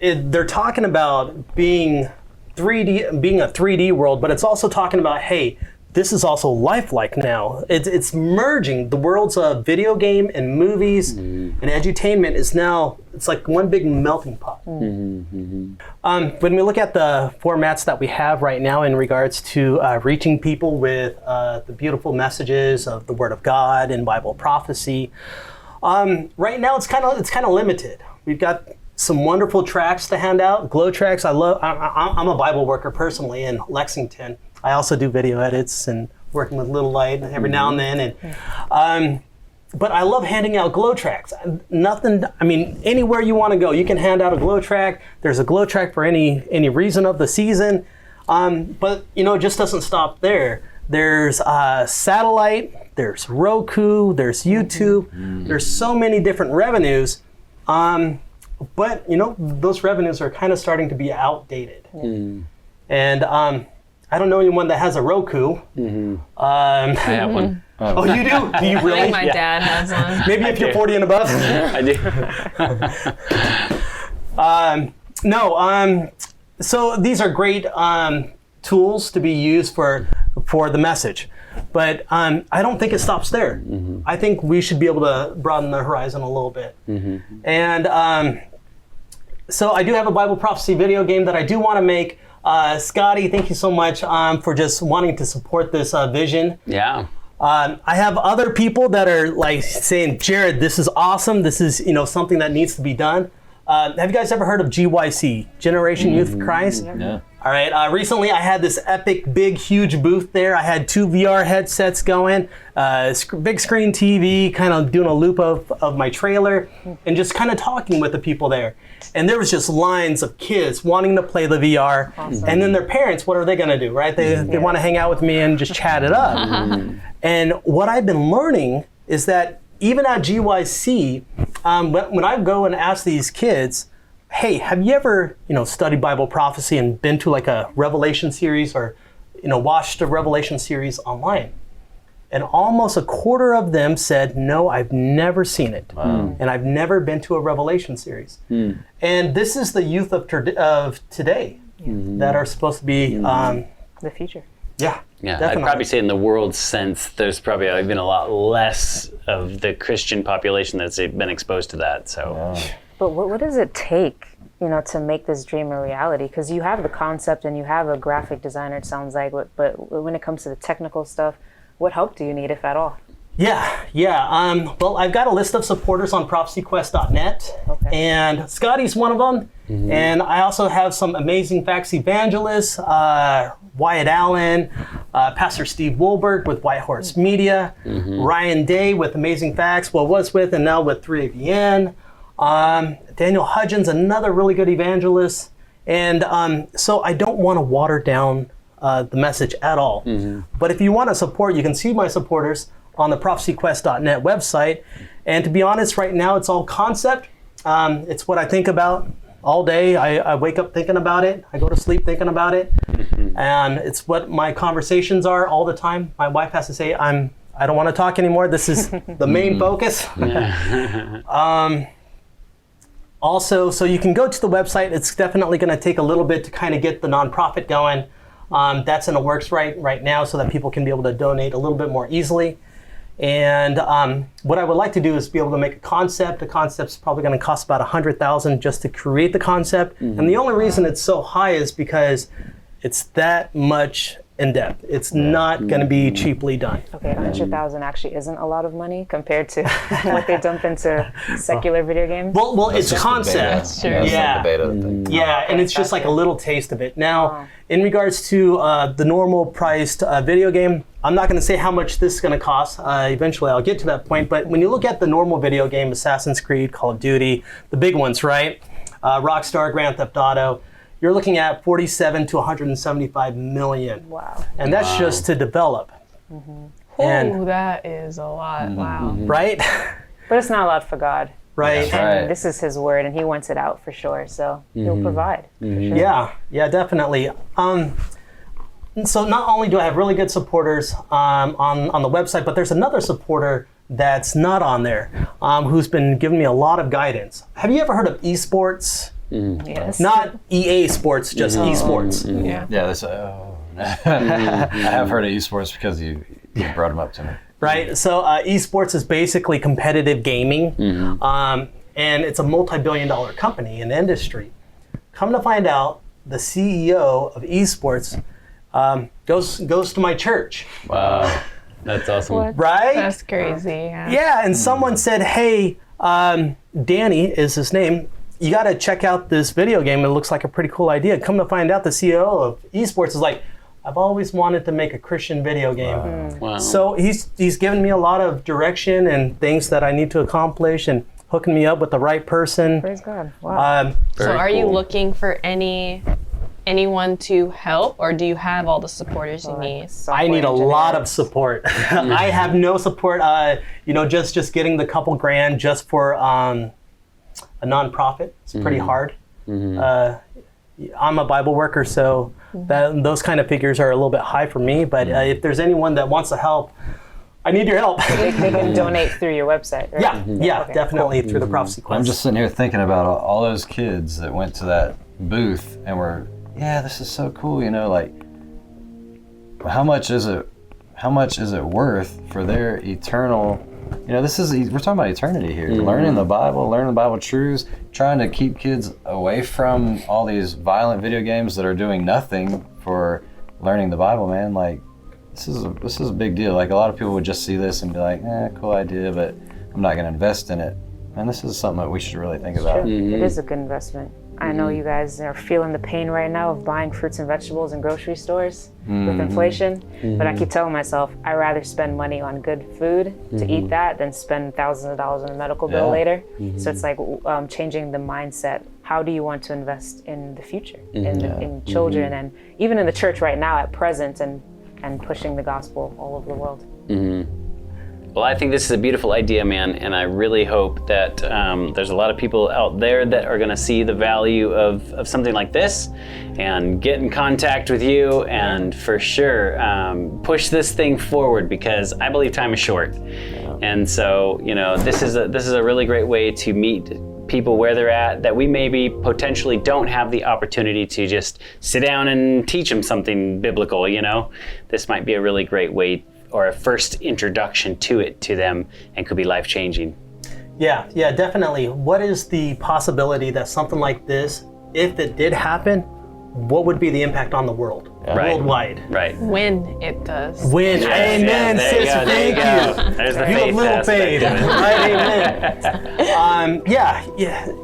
they're talking about being a 3D world, but it's also talking about, hey, this is also lifelike now. It's merging the worlds of video game and movies and edutainment is now, it's like one big melting pot. When we look at the formats that we have right now in regards to reaching people with the beautiful messages of the Word of God and Bible prophecy, right now it's kind of limited. We've got some wonderful tracks to hand out, glow tracks. I'm a Bible worker personally in Lexington. I also do video edits and working with Little Light every now and then. And but I love handing out glow tracks. Anywhere you want to go, you can hand out a glow track. There's a glow track for any reason of the season. But it just doesn't stop there. There's satellite, there's Roku, there's YouTube. There's so many different revenues. But those revenues are kind of starting to be outdated. And I don't know anyone that has a Roku. I have one. Oh, you do? Do you I really? think my dad has one. Maybe if you're 40 and above. I do. So these are great tools to be used for the message. But I don't think it stops there. I think we should be able to broaden the horizon a little bit. And so I do have a Bible prophecy video game that I do want to make. Scotty, thank you so much for just wanting to support this vision. Yeah. I have other people that are like saying, Jared, this is awesome. This is something that needs to be done. Have you guys ever heard of GYC, Generation Youth for Christ? Yeah. All right, recently I had this epic, big, huge booth there. I had 2 VR headsets going, big screen TV, kind of doing a loop of my trailer, and just kind of talking with the people there. And there was just lines of kids wanting to play the VR, and then their parents, what are they gonna do, right? They want to hang out with me and just chat it up. And what I've been learning is that even at GYC, when I go and ask these kids, hey, have you ever, studied Bible prophecy and been to like a Revelation series or, watched a Revelation series online? And almost a quarter of them said, no, I've never seen it. Wow. And I've never been to a Revelation series. And this is the youth of today that are supposed to be the future. Yeah, definitely. I'd probably say in the world sense, there's probably been a lot less of the Christian population that's been exposed to that. So. But what does it take, to make this dream a reality? Because you have the concept and you have a graphic designer, it sounds like, but when it comes to the technical stuff, what help do you need, if at all? Yeah. Well, I've got a list of supporters on prophecyquest.net, and Scotty's one of them. And I also have some amazing facts evangelists, Wyatt Allen, Pastor Steve Woolberg with White Horse Media, Ryan Day with Amazing Facts, was with and now with 3AVN. Daniel Hudgens, another really good evangelist. And so I don't want to water down the message at all. But if you want to support, you can see my supporters on the prophecyquest.net website. And to be honest, right now it's all concept. It's what I think about all day. I wake up thinking about it. I go to sleep thinking about it. And it's what my conversations are all the time. My wife has to say, I don't want to talk anymore. This is the main focus. Also, so you can go to the website. It's definitely going to take a little bit to kind of get the nonprofit going. That's in the works right now so that people can be able to donate a little bit more easily. And what I would like to do is be able to make a concept. The concept's probably going to cost about $100,000 just to create the concept. And the only reason it's so high is because it's that much in depth. It's not going to be cheaply done. Okay, $100,000 actually isn't a lot of money compared to what they dump into secular video games. Well, it's concept. That's true. And it's just like a little taste of it. Now, in regards to the normal priced video game, I'm not going to say how much this is going to cost. Eventually, I'll get to that point. But when you look at the normal video game, Assassin's Creed, Call of Duty, the big ones, right? Rockstar, Grand Theft Auto, you're looking at 47 to 175 million. Wow. And that's just to develop. And that is a lot. Wow. Right? But it's not a lot for God. Right. And this is his word, and he wants it out for sure. So he'll provide. For sure. Yeah, definitely. So not only do I have really good supporters on the website, but there's another supporter that's not on there who's been giving me a lot of guidance. Have you ever heard of esports? Yes. Not EA Sports, just esports. Yeah. That's I have heard of esports because you brought them up to me. Right. So esports is basically competitive gaming, and it's a multi-billion-dollar company in the industry. Come to find out, the CEO of esports goes to my church. Wow, that's awesome. What? Right? That's crazy. Yeah, and someone said, hey, Danny is his name, you got to check out this video game. It looks like a pretty cool idea. Come to find out, the CEO of esports is like, I've always wanted to make a Christian video game. Wow. So he's given me a lot of direction and things that I need to accomplish and hooking me up with the right person. Praise God. Wow. So are you looking for anyone to help, or do you have all the supporters you need? I need a lot of support. I have no support. Just getting the couple grand just for a nonprofit. It's pretty hard. I'm a Bible worker, so those kind of figures are a little bit high for me. But if there's anyone that wants to help, I need your help. They can donate through your website, right? Yeah, definitely through the Prophecy Quest. I'm just sitting here thinking about all those kids that went to that booth and were, this is so cool, like, how much is it worth for their eternal, we're talking about eternity here, learning the Bible truths, trying to keep kids away from all these violent video games that are doing nothing for learning the Bible, man. Like, this is a big deal. Like, a lot of people would just see this and be like, cool idea, but I'm not going to invest in it. And this is something that we should really think about. It is a good investment. I know you guys are feeling the pain right now of buying fruits and vegetables in grocery stores with inflation. But I keep telling myself, I'd rather spend money on good food to eat that than spend thousands of dollars on a medical bill later. So it's like changing the mindset. How do you want to invest in the future, in children, and even in the church right now at present, and pushing the gospel all over the world? Well, I think this is a beautiful idea, man, and I really hope that there's a lot of people out there that are going to see the value of something like this and get in contact with you, and for sure push this thing forward, because I believe time is short. And so, this is a really great way to meet people where they're at, that we maybe potentially don't have the opportunity to just sit down and teach them something biblical. This might be a really great way, or a first introduction to them, and could be life-changing. Yeah, definitely. What is the possibility that something like this, if it did happen, what would be the impact on the world, worldwide? Right. When it does. When, amen, sis, thank you. There's the You have faith little aspect faith, of it. right? Amen. Yeah.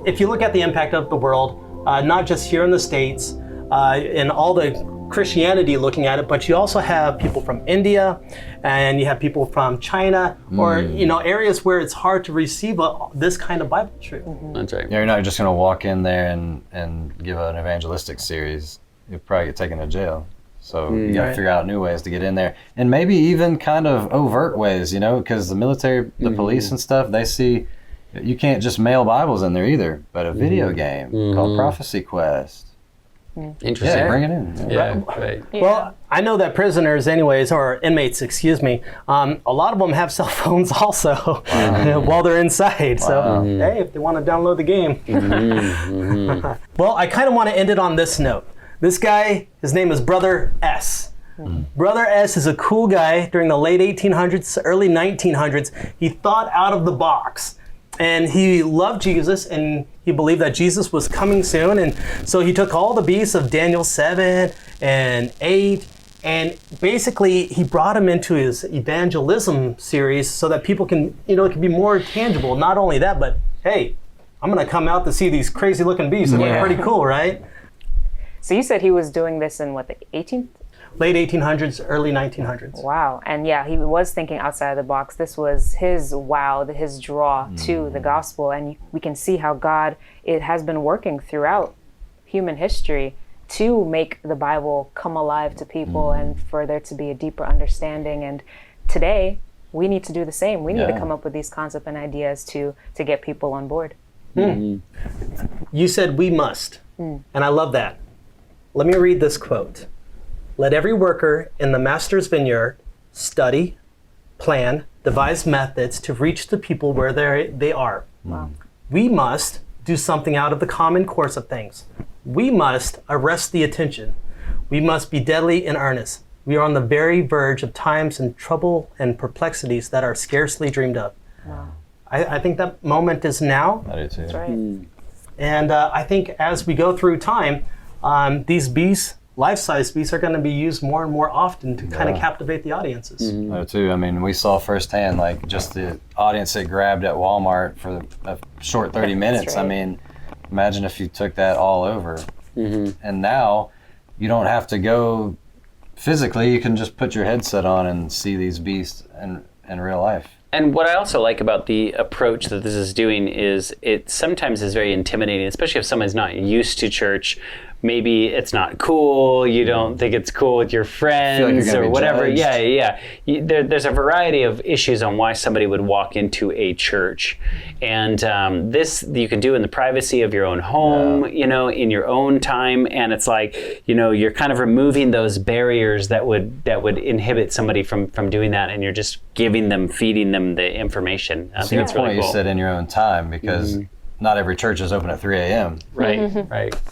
If you look at the impact of the world, not just here in the States, and all the Christianity looking at it, but you also have people from India, and you have people from China, or areas where it's hard to receive this kind of Bible truth. That's right. Yeah, you're not just going to walk in there and give an evangelistic series. You'll probably get taken to jail. So you got to figure out new ways to get in there, and maybe even kind of overt ways, because the military, the police and stuff, they see you can't just mail Bibles in there either, but a video game called Prophecy Quest. Interesting. Yeah, bring it in. Yeah, right. Well, I know that prisoners anyways, or inmates, excuse me, a lot of them have cell phones also while they're inside. So, hey, if they want to download the game. Well, I kind of want to end it on this note. This guy, his name is Brother S. Brother S is a cool guy during the late 1800s, early 1900s. He thought out of the box. And he loved Jesus, and he believed that Jesus was coming soon. And so he took all the beasts of Daniel 7 and 8, and basically he brought them into his evangelism series so that people can, it can be more tangible. Not only that, but hey, I'm going to come out to see these crazy looking beasts. They're pretty cool, right? So you said he was doing this in what, the 18th? Late 1800s, early 1900s. Wow. And yeah, he was thinking outside of the box. This was his his draw to the gospel. And we can see how God, it has been working throughout human history to make the Bible come alive to people and for there to be a deeper understanding. And today, we need to do the same. We need to come up with these concepts and ideas to get people on board. You said we must, and I love that. Let me read this quote. Let every worker in the master's vineyard study, plan, devise methods to reach the people where they are. Wow. We must do something out of the common course of things. We must arrest the attention. We must be deadly in earnest. We are on the very verge of times and trouble and perplexities that are scarcely dreamed of. Wow. I think that moment is now. I do too. That's right. And I think as we go through time, these beasts, life-size beasts, are going to be used more and more often to kind of captivate the audiences. I do too. I mean, we saw firsthand, like, just the audience that grabbed at Walmart for a short 30 minutes. right. I mean, imagine if you took that all over. And now you don't have to go physically. You can just put your headset on and see these beasts in real life. And what I also like about the approach that this is doing is it sometimes is very intimidating, especially if someone's not used to church. Maybe it's not cool, you don't think it's cool with your friends or whatever. Judged. There's a variety of issues on why somebody would walk into a church. And this you can do in the privacy of your own home, in your own time. And it's like, you're kind of removing those barriers that would inhibit somebody from doing that. And you're just feeding them the information. I think it's really cool. You said in your own time, because not every church is open at 3 a.m. Right.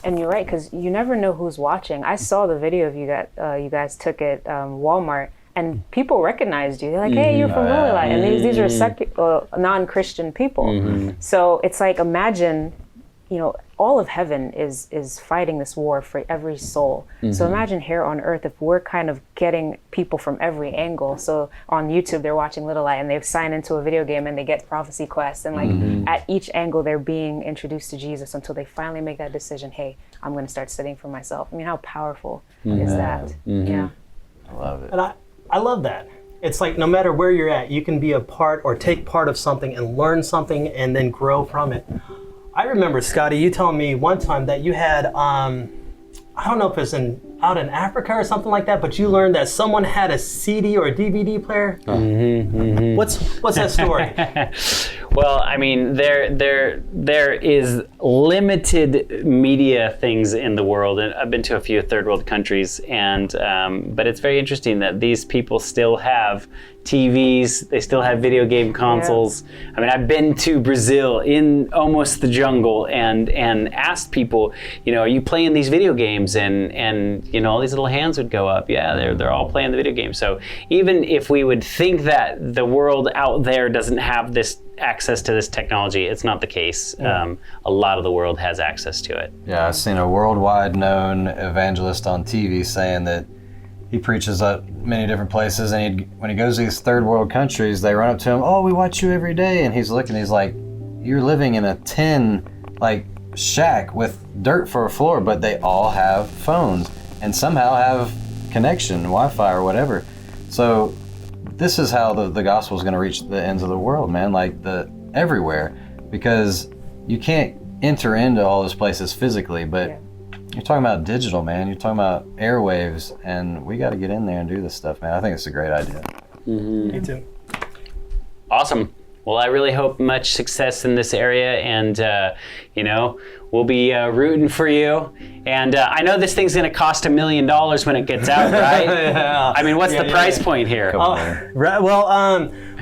And you're right, because you never know who's watching. I saw the video of you guys took at Walmart, and people recognized you. They're like, hey, you're from Lily Light. And these are non-Christian people. So it's like, imagine all of heaven is fighting this war for every soul. So imagine here on earth if we're kind of getting people from every angle. So on YouTube they're watching Little Light and they sign into a video game and they get prophecy quests, and like at each angle they're being introduced to Jesus until they finally make that decision, hey, I'm going to start studying for myself. I mean, how powerful is that? Yeah. I love it. And I love that. It's like no matter where you're at, you can be a part or take part of something and learn something and then grow from it. I remember, Scotty, you telling me one time that you had, I don't know if it's out in Africa or something like that, but you learned that someone had a CD or a DVD player. What's that story? Well, I mean, there is limited media things in the world, and I've been to a few third world countries, and but it's very interesting that these people still have TVs, they still have video game consoles. Yeah. I mean, I've been to Brazil in almost the jungle and asked people, are you playing these video games? And all these little hands would go up. Yeah, they're all playing the video game. So even if we would think that the world out there doesn't have this access to this technology, it's not the case. A lot of the world has access to it. Yeah, I've seen a worldwide known evangelist on TV saying that he preaches at many different places, and when he goes to these third world countries, they run up to him, oh, we watch you every day, and he's looking, he's like, you're living in a tin shack with dirt for a floor, but they all have phones and somehow have connection, Wi-Fi or whatever. So this is how the gospel is going to reach the ends of the world, man, everywhere, because you can't enter into all those places physically, but you're talking about digital, man. You're talking about airwaves, and we got to get in there and do this stuff, man. I think it's a great idea. Me too. Awesome. Well, I really hope much success in this area, and we'll be rooting for you. And I know this thing's going to cost $1 million when it gets out, right? Yeah. I mean, what's the price point here? Right. Well,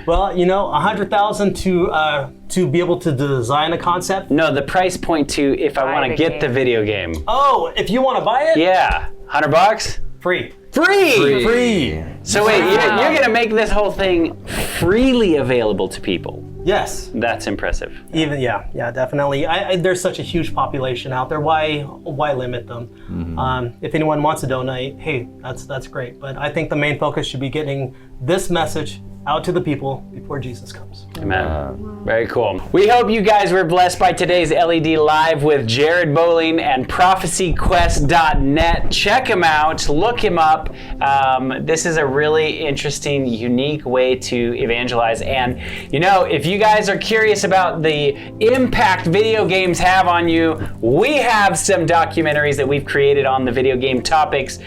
$100,000 to be able to design a concept. No, the price point to if I want to get the video game. Oh, if you want to buy it? Yeah, $100? Free. So wait, you're going to make this whole thing freely available to people? Yes. That's impressive. Even yeah, definitely. There's such a huge population out there. Why limit them? If anyone wants to donate, hey, that's great. But I think the main focus should be getting this message out to the people before Jesus comes. Amen. Very cool. We hope you guys were blessed by today's LED Live with Jared Bowling and prophecyquest.net. Check him out, look him up. This is a really interesting, unique way to evangelize. And if you guys are curious about the impact video games have on you, we have some documentaries that we've created on the video game topics.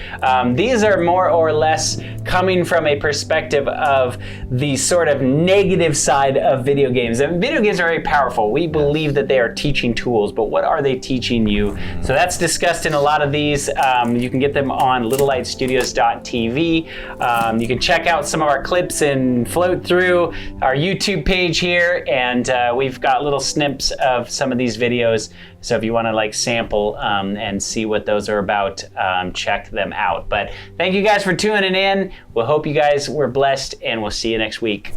These are more or less coming from a perspective of the sort of negative side of video games. And video games are very powerful. We believe that they are teaching tools, but what are they teaching you? So that's discussed in a lot of these. You can get them on littlelightstudios.tv. You can check out some of our clips and float through our YouTube page here, and we've got little snips of some of these videos. So if you want to sample and see what those are about, check them out. But thank you guys for tuning in. We'll hope you guys were blessed, and we'll see you next week.